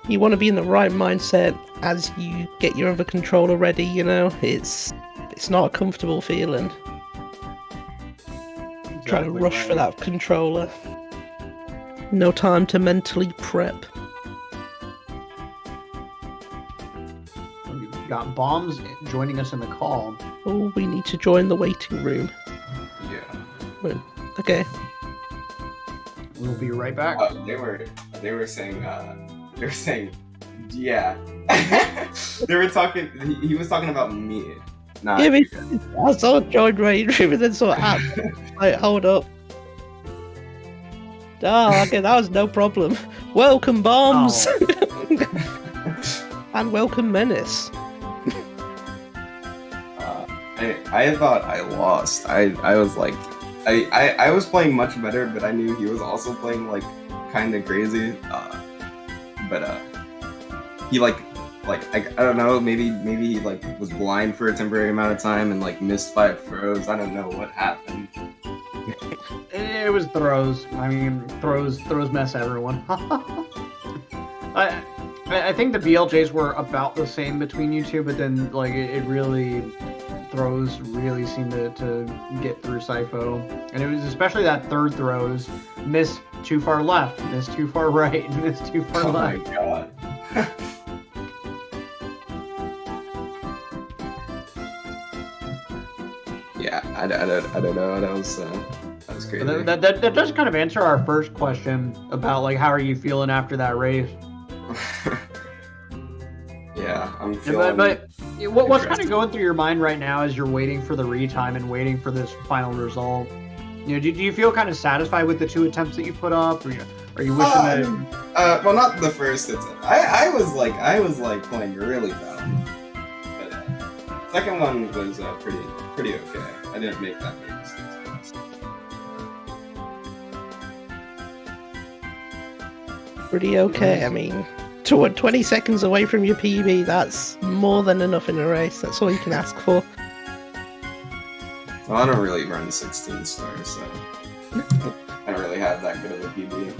you want to be in the right mindset as you get your other controller ready. You know, it's not a comfortable feeling. Trying to rush for that controller. No time to mentally prep. Got Bombs joining us in the call. Oh, we need to join the waiting room. Yeah. Okay. We'll be right back. They were saying yeah. They were talking. He was talking about me. Not yeah, I saw join waiting room and then saw app. Like, hold up. Oh, okay, that was no problem. Welcome, Bombs. And welcome, Menace. I thought I lost. I was like, I was playing much better, but I knew he was also playing like kind of crazy. But he I don't know, maybe he like was blind for a temporary amount of time and like missed 5 throws. I don't know what happened. It was throws. I mean, throws mess everyone. I think the BLJs were about the same between you two, but then like it really throws really seemed to get through Sifo, and it was especially that third throws missed too far left, missed too far right, missed too far left. Oh my god. Yeah, I don't know. That was crazy. That does kind of answer our first question about like how are you feeling after that race. Yeah, I'm feeling. But what's kind of going through your mind right now as you're waiting for the retime and waiting for this final result? You know, do you feel kind of satisfied with the 2 attempts that you put up, or are you wishing that? Well, not the first attempt. I was like playing really bad, but second one was pretty okay. I didn't make that many mistakes. Pretty okay. I mean, 20 seconds away from your PB, that's more than enough in a race. That's all you can ask for. Well, I don't really run 16 stars, so I don't really have that good of a PB.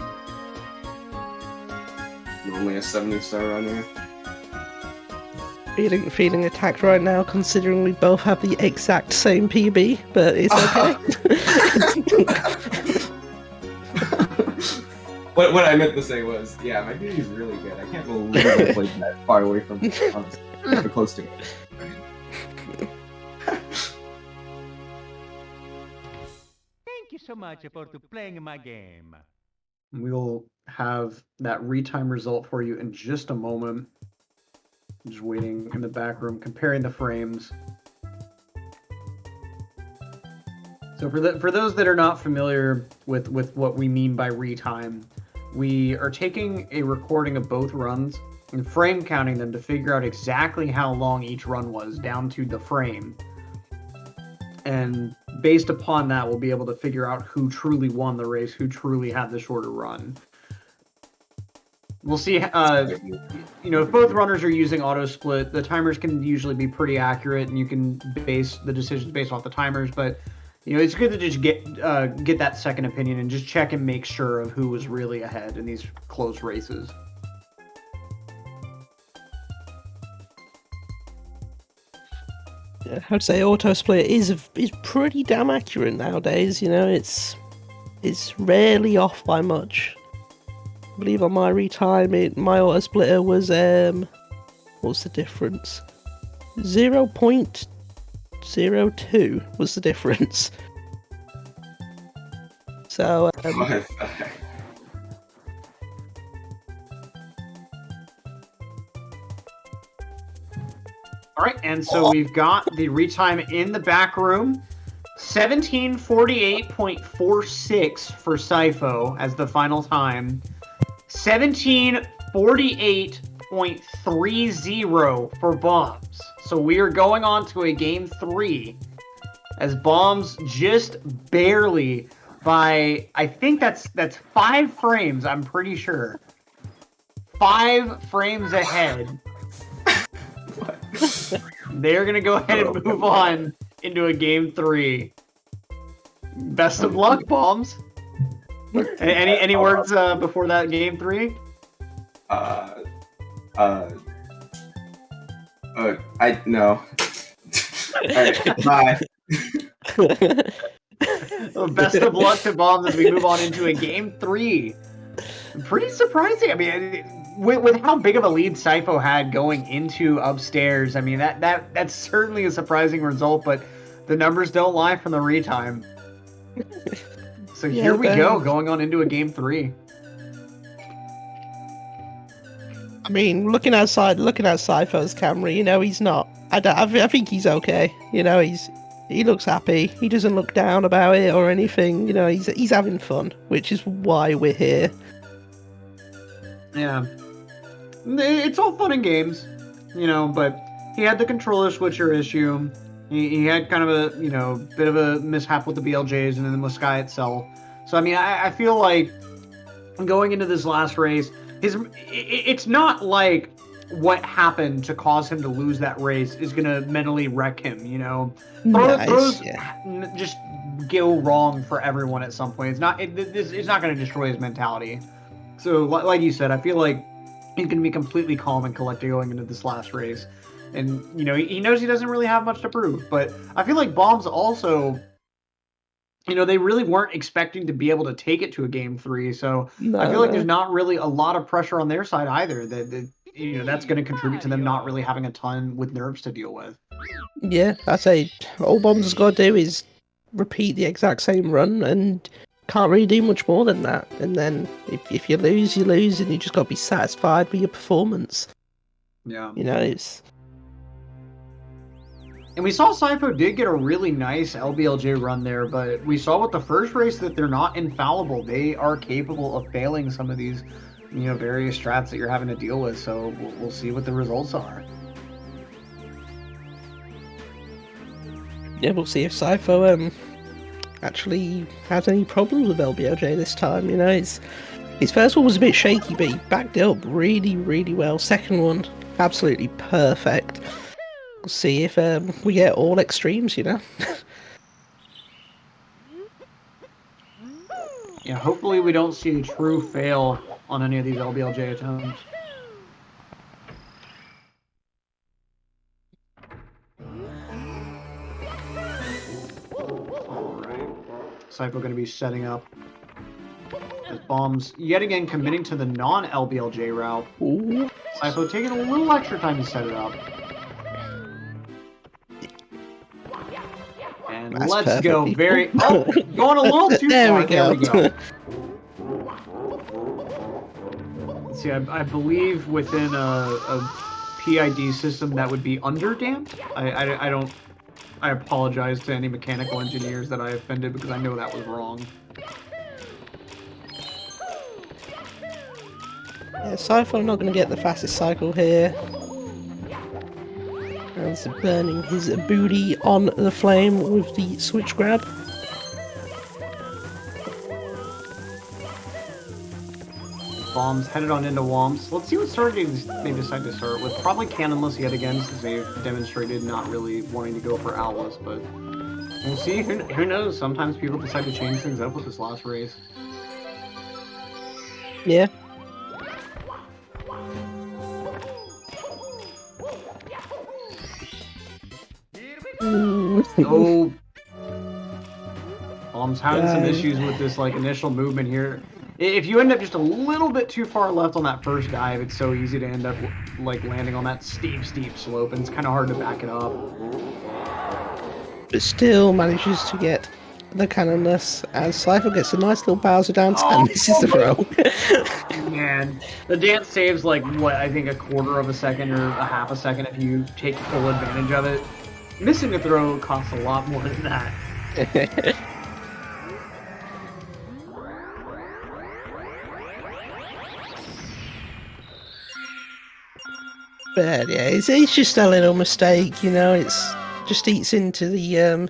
Normally a 70-star runner. Feeling attacked right now, considering we both have the exact same PB, but it's okay. What I meant to say was, yeah, my PB is really good. I can't believe I played that far away from it. So close to it. Thank you so much for playing my game. We'll have that retime result for you in just a moment. Just waiting in the back room, comparing the frames. So for those that are not familiar with what we mean by retime, we are taking a recording of both runs and frame counting them to figure out exactly how long each run was, down to the frame. And based upon that, we'll be able to figure out who truly won the race, who truly had the shorter run. We'll see, you know, if both runners are using auto split, the timers can usually be pretty accurate, and you can base the decisions based off the timers, but you know, it's good to just get that second opinion and just check and make sure of who was really ahead in these close races. Yeah, I'd say auto split is pretty damn accurate nowadays. You know, it's rarely off by much. I believe on my retime, my auto splitter was what's the difference? 0.02 was the difference. So all right, and so we've got the retime in the back room. 1748.46 for Sipho as the final time. 1748.30 for Bombs. So we are going on to a game 3 as Bombs just barely by, I think that's 5 frames, I'm pretty sure. 5 frames ahead. They're going to go ahead and move on into a game 3. Best of luck, Bombs. Any words before that game 3? No. Alright, bye. Well, best of luck to Bombs as we move on into a game 3. Pretty surprising. I mean, with how big of a lead Sipho had going into upstairs, I mean, that's certainly a surprising result, but the numbers don't lie from the retime. So yeah, here we go, going on into a game 3. I mean, looking at Sipho's camera, you know, he's not. I think he's okay. You know, he looks happy. He doesn't look down about it or anything. You know, he's having fun, which is why we're here. Yeah, it's all fun and games, you know. But he had the controller switcher issue. He had kind of a, you know, bit of a mishap with the BLJs and then with Sky itself. So I mean, I feel like going into this last race, it's not like what happened to cause him to lose that race is gonna mentally wreck him. You know, throws just go wrong for everyone at some point. It's not gonna destroy his mentality. So like you said, I feel like he's gonna be completely calm and collected going into this last race. And, you know, he knows he doesn't really have much to prove. But I feel like Bombs also, you know, they really weren't expecting to be able to take it to a game 3. So I feel like there's not really a lot of pressure on their side either. That you know, that's going to contribute to them not really having a ton with nerves to deal with. Yeah, I say all Bombs has got to do is repeat the exact same run and can't really do much more than that. And then if you lose, you lose, and you just got to be satisfied with your performance. Yeah. You know, it's... And we saw Saipo did get a really nice LBLJ run there, but we saw with the first race that they're not infallible. They are capable of failing some of these, various strats that you're having to deal with. So we'll see what the results are. Yeah, we'll see if Saipo actually has any problems with LBLJ this time. His first one was a bit shaky, but he backed it up really, really well. Second one, absolutely perfect. We'll see if we get all extremes, Yeah, hopefully we don't see a true fail on any of these LBLJ attempts. Alright. Saipo going to be setting up as bombs, yet again committing to the non-LBLJ route. Ooh. Saipo taking a little extra time to set it up. And That's let's perfect. go very... Oh, going a little too There far. we go. There we go. Let's see, I believe within a PID system that would be underdamped. I don't... I apologize to any mechanical engineers that I offended because I know that was wrong. Yeah, Saipo not going to get the fastest cycle here. And burning his booty on the flame with the switch grab. Bombs headed on into Womps. Let's see what strategies they decide to start with. Probably cannonless yet again, since they've demonstrated not really wanting to go for Owless, but we'll see. Who knows? Sometimes people decide to change things up with this last race. Yeah. Oh, Bomb's having some issues with this initial movement here. If you end up just a little bit too far left on that first dive, it's so easy to end up landing on that steep slope, and it's kind of hard to back it up. But still manages to get the cannonless, as Saipo gets a nice little Bowser dance and misses the throw. Man, the dance saves I think a quarter of a second or a half a second if you take full advantage of it. Missing a throw costs a lot more than that. But yeah, it's just a little mistake, it's just eats into the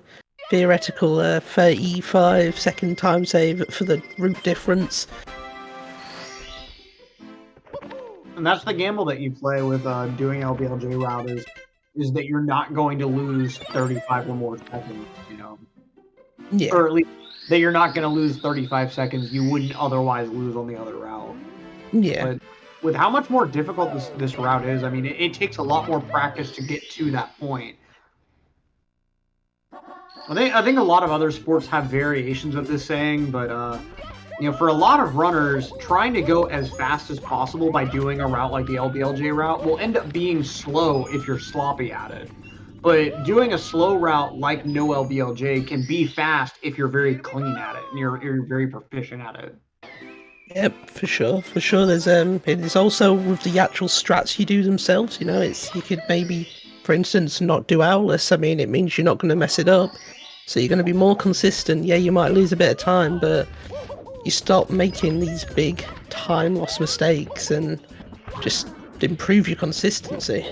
theoretical 35-second time save for the route difference. And that's the gamble that you play with doing LBLJ routers, is that you're not going to lose 35 or more seconds, Yeah. Or at least that you're not going to lose 35 seconds you wouldn't otherwise lose on the other route. Yeah. But with how much more difficult this route is, I mean, it takes a lot more practice to get to that point. I think a lot of other sports have variations of this saying, but for a lot of runners, trying to go as fast as possible by doing a route like the LBLJ route will end up being slow if you're sloppy at it. But doing a slow route like no LBLJ can be fast if you're very clean at it and you're very proficient at it. Yep, for sure. There's it's also with the actual strats you do themselves. You could maybe, for instance, not do Owless. I mean, it means you're not going to mess it up, so you're going to be more consistent. Yeah, you might lose a bit of time, but you stop making these big time loss mistakes and just improve your consistency.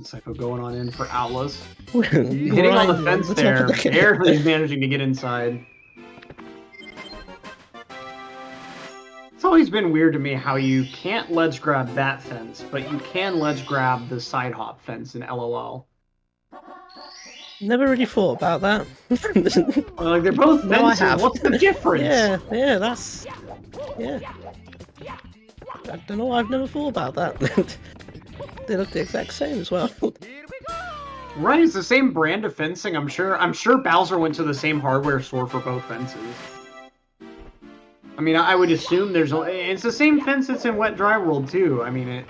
Saipo going on in for Owless. Hitting on the fence there, barely managing to get inside. It's always been weird to me how you can't ledge grab that fence, but you can ledge grab the side hop fence in LOL. Never really thought about that. Well, they're both fences. What's the difference? Yeah, that's... Yeah. I don't know, I've never thought about that. They look the exact same as well. Right, it's the same brand of fencing. I'm sure Bowser went to the same hardware store for both fences. I mean, I would assume it's the same fence that's in Wet Dry World too. I mean,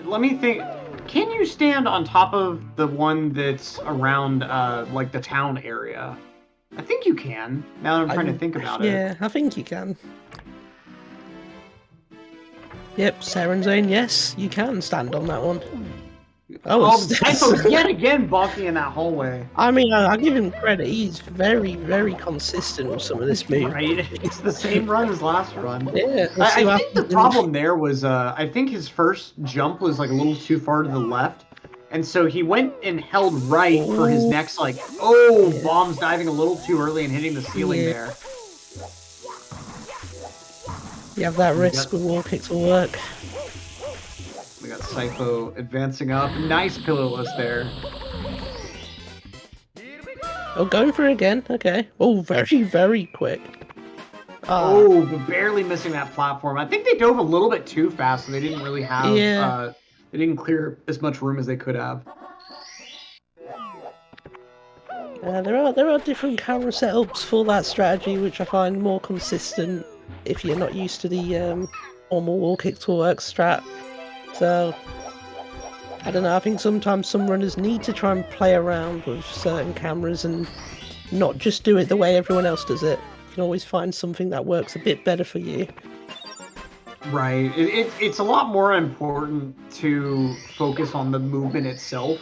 let me think. Can you stand on top of the one that's around the town area? I think you can. Now that I'm trying to think about it. Yeah, I think you can. Yep, Serenzane, yes, you can stand on that one. Oh, Saito yet again bonking in that hallway. I mean, I give him credit. He's very, very consistent with some of this move. Right, it's the same run as last run. Yeah, I think the problem there was, I think his first jump was like a little too far to the left, and so he went and held right for his next bombs diving a little too early and hitting the ceiling there. You have that risk with wall kicks will work. We got Sipho advancing up. Nice pillowless there. Oh, going for it again. Okay. Oh, very, very quick. Oh, but barely missing that platform. I think they dove a little bit too fast, so they didn't really have. They didn't clear as much room as they could have. There are different camera setups for that strategy, which I find more consistent if you're not used to the normal wall kick to work strat. So, I don't know, I think sometimes some runners need to try and play around with certain cameras and not just do it the way everyone else does it. You can always find something that works a bit better for you. Right. It's a lot more important to focus on the movement itself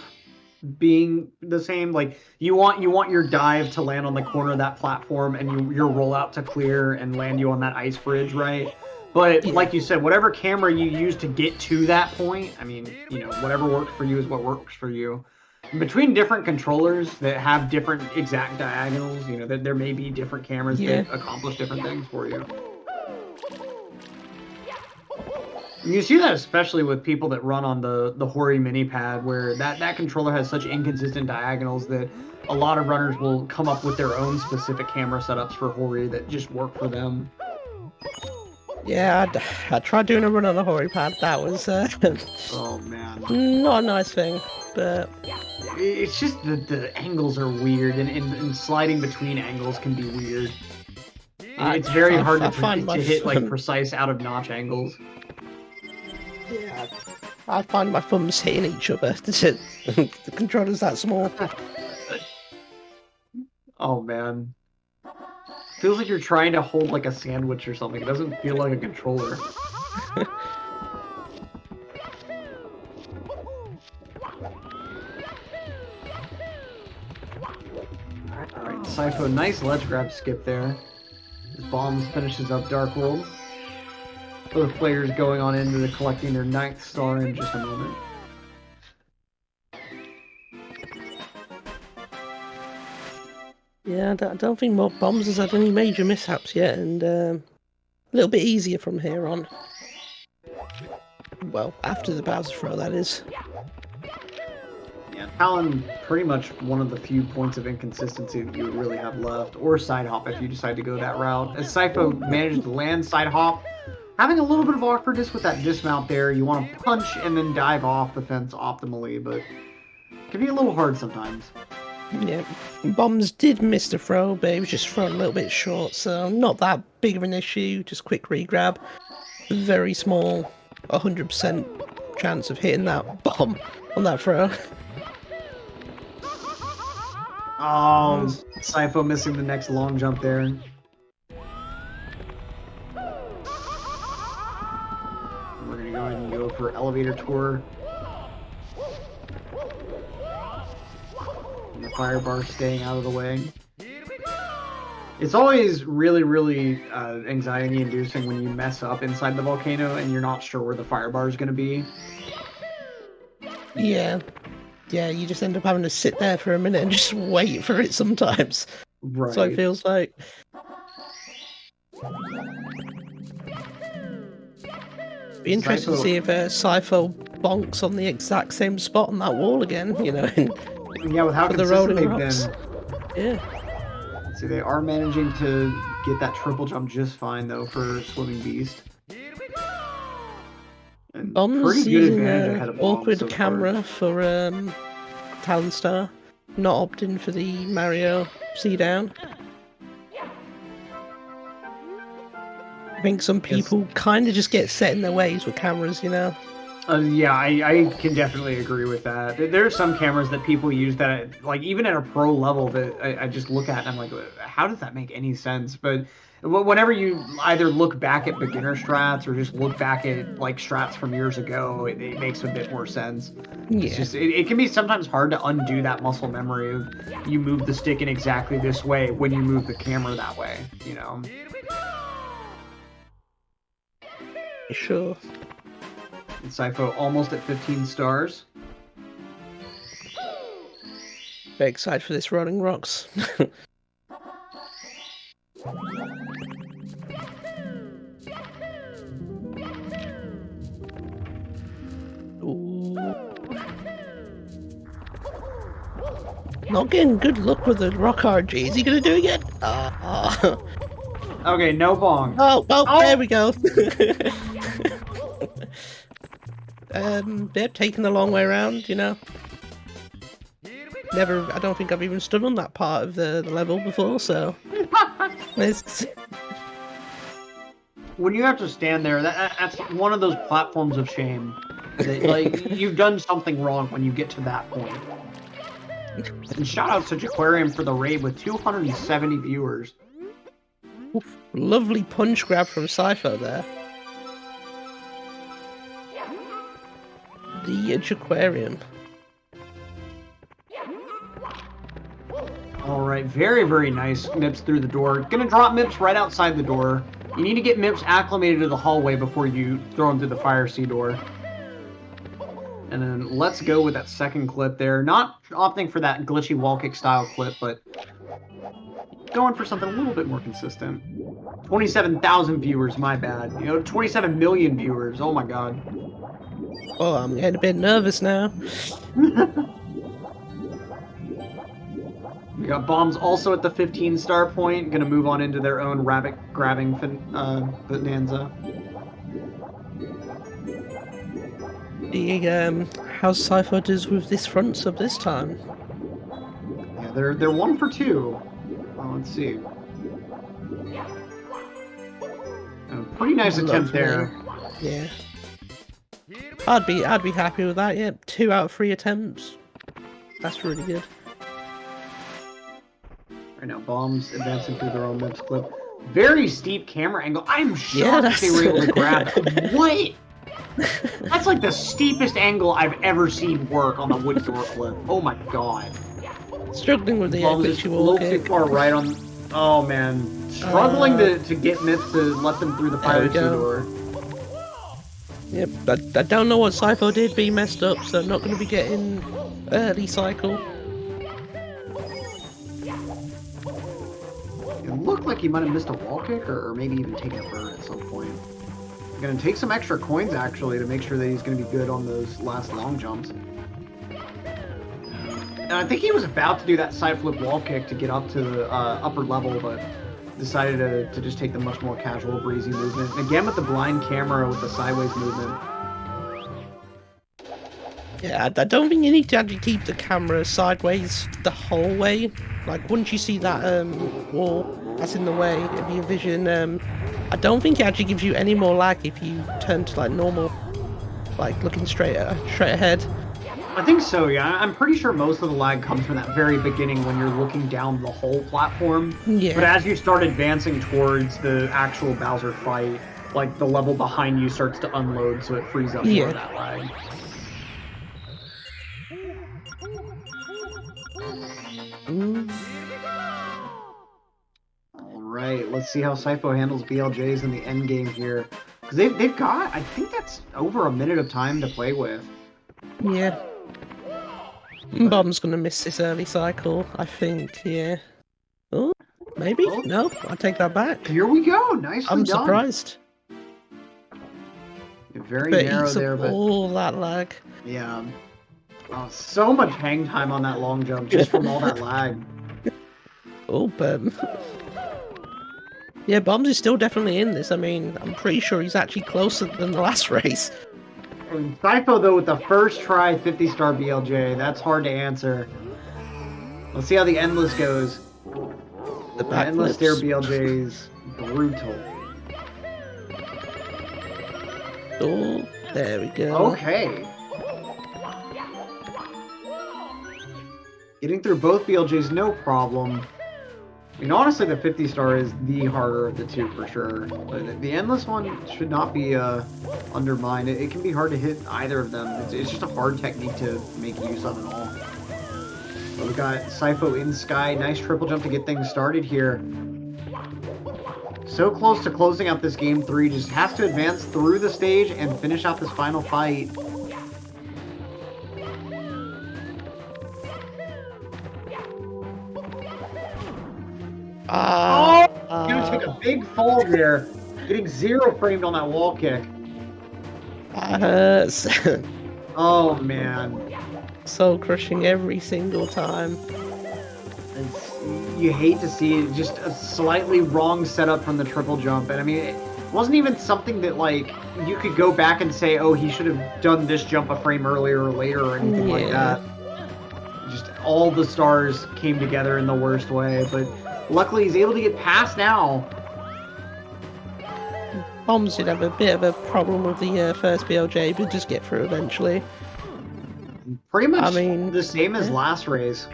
being the same. Like, you want your dive to land on the corner of that platform and your rollout to clear and land you on that ice bridge, right? But like you said, whatever camera you use to get to that point, I mean, whatever works for you is what works for you. Between different controllers that have different exact diagonals, there may be different cameras that accomplish different things for you. And you see that especially with people that run on the Hori mini pad, where that controller has such inconsistent diagonals that a lot of runners will come up with their own specific camera setups for Hori that just work for them. Yeah, I tried doing a run on the Hori pad. That was oh man, not a nice thing. But it's just the angles are weird, and sliding between angles can be weird. It's very hard to hit like precise out of notch angles. Yeah, I find my thumbs hitting each other. The controller's that small. Oh man. Feels like you're trying to hold like a sandwich or something. It doesn't feel like a controller. Alright, Sipho, nice ledge grab skip there. His bombs finishes up Dark World. Both players going on into collecting their 9th star in just a moment. Yeah, I don't think Mob Bombs has had any major mishaps yet, and a little bit easier from here on. Well, after the Bowser throw, that is. Yeah, Talon, pretty much one of the few points of inconsistency that you would really have left, or side hop if you decide to go that route. As Sipho managed to land side hop, having a little bit of awkwardness with that dismount there. You want to punch and then dive off the fence optimally, but it can be a little hard sometimes. Yeah, Bombs did miss the throw, but he was just thrown a little bit short, so not that big of an issue. Just quick re-grab. Very small, 100% chance of hitting that bomb on that throw. Oh, Sipho missing the next long jump there. We're going to go ahead and go for elevator tour. And the fire bar staying out of the way. It's always really, really anxiety-inducing when you mess up inside the volcano and you're not sure where the fire bar is going to be. Yeah. Yeah, you just end up having to sit there for a minute and just wait for it sometimes. Right. That's what it feels like. Be interested to see if Sipho bonks on the exact same spot on that wall again, and yeah, with how consistent they've been. Yeah. See, they are managing to get that triple jump just fine, though, for Swimming Beast. And Bombs using an awkward camera for Talon Star, not opting for the Mario C-down. I think some people kind of just get set in their ways with cameras, Yeah, I can definitely agree with that. There are some cameras that people use that, like, even at a pro level, that I just look at and I'm like, how does that make any sense? But whenever you either look back at beginner strats or just look back at, like, strats from years ago, it makes a bit more sense. It's Yeah. just, it can be sometimes hard to undo that muscle memory of you move the stick in exactly this way when you move the camera that way, you know? Sure. And Sifo almost at 15 stars. Very excited for this Rolling Rocks. Ooh. Not getting good luck with the rock RG. Is he gonna do it again? Okay, no bong. Oh, Oh! there we go. They're taking the long way around, you know. I don't think I've even stood on that part of the level before, so. It's... When you have to stand there, that's one of those platforms of shame. That, like, you've done something wrong when you get to that point. And shout out to Jaquarium for the raid with 270 viewers. Oof, lovely punch grab from Sifo there. The Jaquarium. Alright, very, very nice. Mips through the door. Gonna drop Mips right outside the door. You need to get Mips acclimated to the hallway before you throw him through the fire sea door. And then let's go with that second clip there. Not opting for that glitchy wall kick style clip, but going for something a little bit more consistent. 27,000 viewers, my bad. You know, 27 million viewers. Oh my god. Oh, I'm getting a bit nervous now. We got Bombs also at the 15-star point. Gonna move on into their own rabbit grabbing bonanza. How's Sifo does with this front sub this time? Yeah, they're 1 for 2. Well, let's see. Pretty nice attempt there. Yeah. I'd be happy with that. Yeah, 2 out of 3 attempts. That's really good. Right now, Bombs advancing through their own Mips clip. Very steep camera angle. I'm shocked Yeah, that they were able to grab it. What? That's like the steepest angle I've ever seen work on the wood door clip. Oh my god. Struggling with the Bombs is a glitchy little wall too kick. far right on. Oh man. Struggling to get Mips to let them through the There we fire sea go. door. Yep, I don't know what Sifo did, but he messed up, so I'm not going to be getting early cycle. It looked like he might have missed a wall kick or maybe even taken a bird at some point. Gonna take some extra coins actually to make sure that he's gonna be good on those last long jumps. And I think he was about to do that side flip wall kick to get up to the upper level, but decided to just take the much more casual, breezy movement. Again with the blind camera with the sideways movement. Yeah, I don't think you need to actually keep the camera sideways the whole way. Like, once you see that wall that's in the way of your vision, I don't think it actually gives you any more lag if you turn to, like, normal, like, looking straight ahead. I think so, yeah. I'm pretty sure most of the lag comes from that very beginning when you're looking down the whole platform. Yeah. But as you start advancing towards the actual Bowser fight, like, the level behind you starts to unload, so it frees up more of that lag. Alright, let's see how Sifo handles BLJs in the end game here. Because they've got, I think that's over a minute of time to play with. Yeah. Bomb's gonna miss this early cycle, I think, yeah. Oh, maybe? Oh. No, I'll take that back. Here we go, nicely I'm done. surprised. Very But narrow eats there, up but all that lag. yeah. Oh, so much hang time on that long jump just from all that lag. Oh, but... yeah, Bombs is still definitely in this. I mean, I'm pretty sure he's actually closer than the last race. And Sifo, though, with the first try 50-star BLJ, that's hard to answer. Let's see how the Endless goes. The Endless Stair backflips. BLJ's brutal. Oh, There we go. Okay. Getting through both BLJs, no problem. I mean, honestly, the 50 star is the harder of the two for sure. But the endless one should not be undermined. It can be hard to hit either of them. It's just a hard technique to make use of at all. But we got Sipho in Sky. Nice triple jump to get things started here. So close to closing out this game 3. Just has to advance through the stage and finish out this final fight. Gonna take a big fall there. Getting 0 framed on that wall kick. That hurts. Oh, man. Soul crushing every single time. You hate to see it. Just a slightly wrong setup from the triple jump. And I mean, it wasn't even something that, like, you could go back and say, oh, he should have done this jump a frame earlier or later or anything like that. Just all the stars came together in the worst way. But luckily, he's able to get past now. Bombs did have a bit of a problem with the first BLJ, but just get through eventually. Pretty much the same as last race.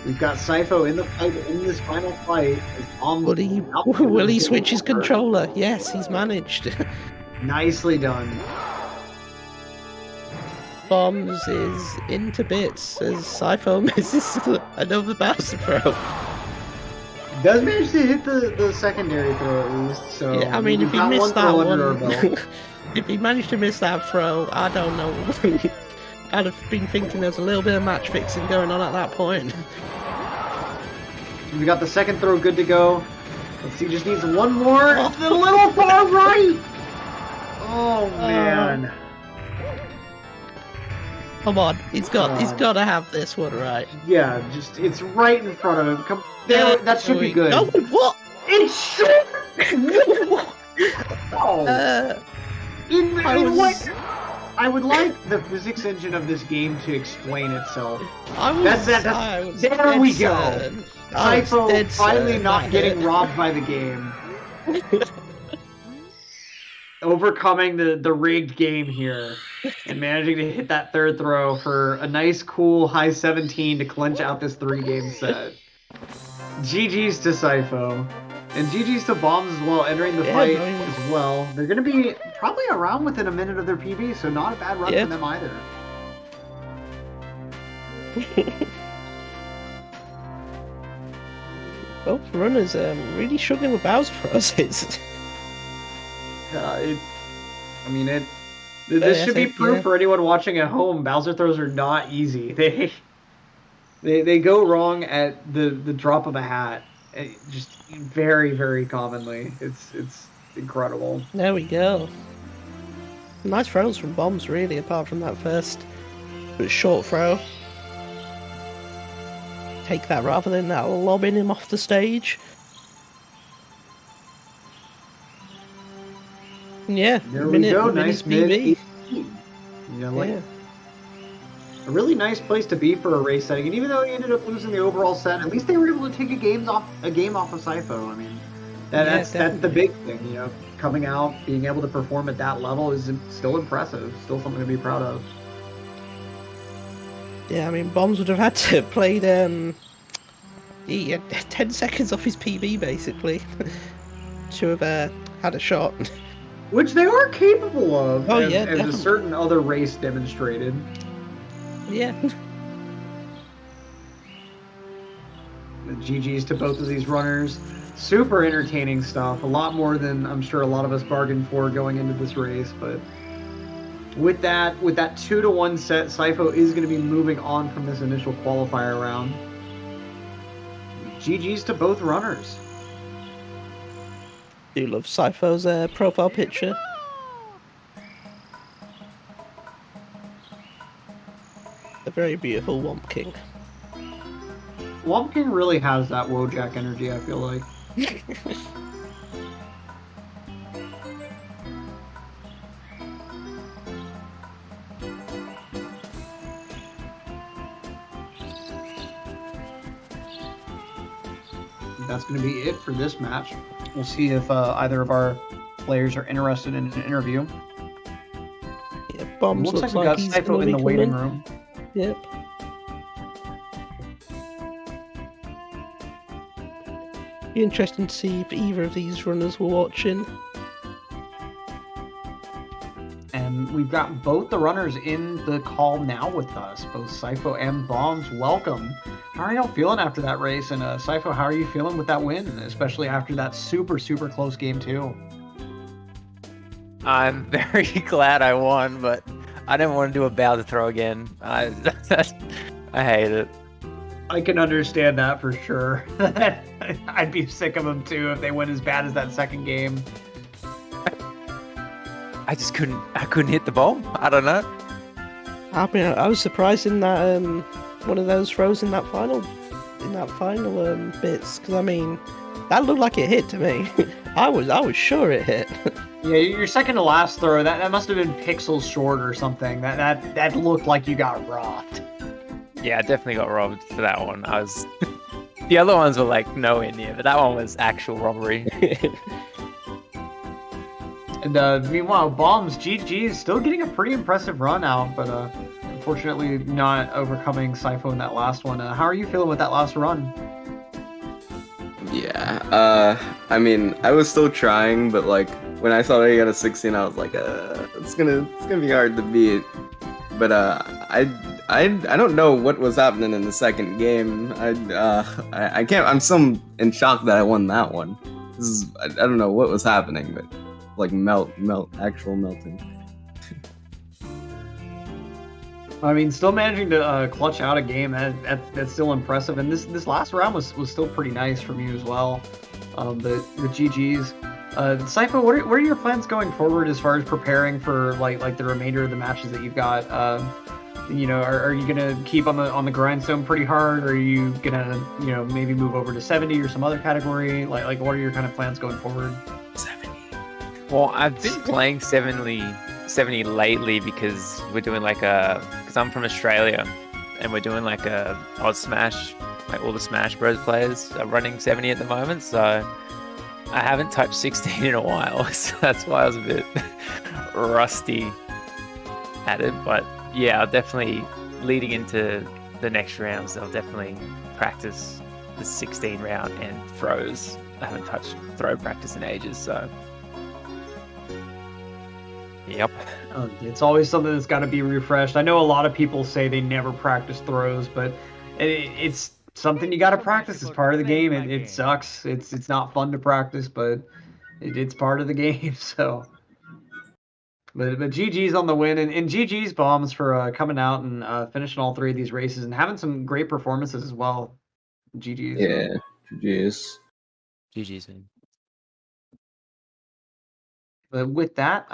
We've got Sipho in the fight in this final fight. Will he switch his controller? Yes, he's managed. Nicely done. Bombs is into bits as Sipho misses another Bowser throw. Does manage to hit the secondary throw at least. So yeah, I mean, if he missed that one, if he managed to miss that throw, I don't know. I'd have been thinking there's a little bit of match fixing going on at that point. We got the second throw good to go. Let's see, just needs one more. A little far right. Oh man. Come on, he's got to have this one right. Yeah, just it's right in front of him. Come there, that should be good. No, what? It's short. Oh. I would like the physics engine of this game to explain itself. There we go. Sipho finally not getting robbed by the game. Overcoming the rigged game here and managing to hit that third throw for a nice, cool high 17 to clinch out this 3-game set. GG's to Sipho. And GG's to Bombs as well, entering the fight as well. They're going to be probably around within a minute of their PB, so not a bad run for them either. Both runners really struggling with Bowser processes. This should be proof for anyone watching at home. Bowser throws are not easy. They go wrong at the drop of a hat. Just very, very commonly. It's incredible. There we go. Nice throws from Bombs, really, apart from that first short throw. Take that rather than that lobbing him off the stage. Yeah, there we go. Nice BB. Yeah. A really nice place to be for a race setting, and even though he ended up losing the overall set, at least they were able to take a game off of Sipho. I mean, that's the big thing, you know. Coming out, being able to perform at that level is still impressive, still something to be proud of. Yeah, I mean, Bombs would have had to have played 10 seconds off his PB basically to have had a shot. Which they are capable of, as a certain other race demonstrated. Yeah. The GG's to both of these runners. Super entertaining stuff. A lot more than I'm sure a lot of us bargained for going into this race. But with that 2-1 set, Sipho is going to be moving on from this initial qualifier round. GG's to both runners. I do love Sipho's profile picture. A very beautiful Womp King. Womp King really has that Wojak energy, I feel like. That's going to be it for this match. We'll see if either of our players are interested in an interview. Yeah, Bombs looks looks like we got he's Sypho gonna in be the waiting coming. room. Yep. Be interesting to see if either of these runners were watching. And we've got both the runners in the call now with us, both Sypho and Bombs. Welcome. How are y'all feeling after that race? And Sypho, how are you feeling with that win, especially after that super, super close game too? I'm very glad I won, but I didn't want to do a bow to throw again. I hate it. I can understand that for sure. I'd be sick of them too if they went as bad as that second game. I just couldn't hit the bomb. I don't know. I mean, I was surprised in that one of those throws in that final bits, because I mean, that looked like it hit to me. I was sure it hit. Yeah, your second to last throw, that must have been pixels short or something. That looked like you got robbed. Yeah, I definitely got robbed for that one. The other ones were like nowhere near, but that one was actual robbery. And meanwhile, Bombs, GG is still getting a pretty impressive run out, but unfortunately not overcoming Sypho in that last one. How are you feeling with that last run? Yeah, I mean, I was still trying, but like when I saw that he got a 16, I was like, it's gonna be hard to beat. But I don't know what was happening in the second game. I can't. I'm still in shock that I won that one. I don't know what was happening, but like actual melting. I mean, still managing to clutch out a game, that's still impressive. And this last round was still pretty nice from you as well. The GGs. Sypho, what are your plans going forward as far as preparing for like the remainder of the matches that you've got? You know, are you gonna keep on the grindstone pretty hard, or are you gonna maybe move over to 70 or some other category? Like what are your kind of plans going forward? 70. Well, I've been playing 70 lately because we're doing because I'm from Australia, and we're doing like a odd Smash, like all the Smash Bros players are running 70 at the moment, so I haven't touched 16 in a while, so that's why I was a bit rusty at it. But yeah, I'll definitely, leading into the next rounds, I'll definitely practice the 16 round and throws. I haven't touched throw practice in ages, so yep. It's always something that's got to be refreshed. I know a lot of people say they never practice throws, but it's something you got to practice. It's part of the game. It sucks. It's not fun to practice, but it's part of the game. So, but GG's on the win, and GG's Bombs for coming out and finishing all three of these races and having some great performances as well. GG's. Yeah, GG's. GG's, man. But with that,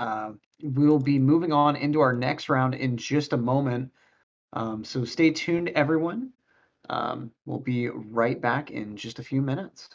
we'll be moving on into our next round in just a moment. So stay tuned, everyone. We'll be right back in just a few minutes.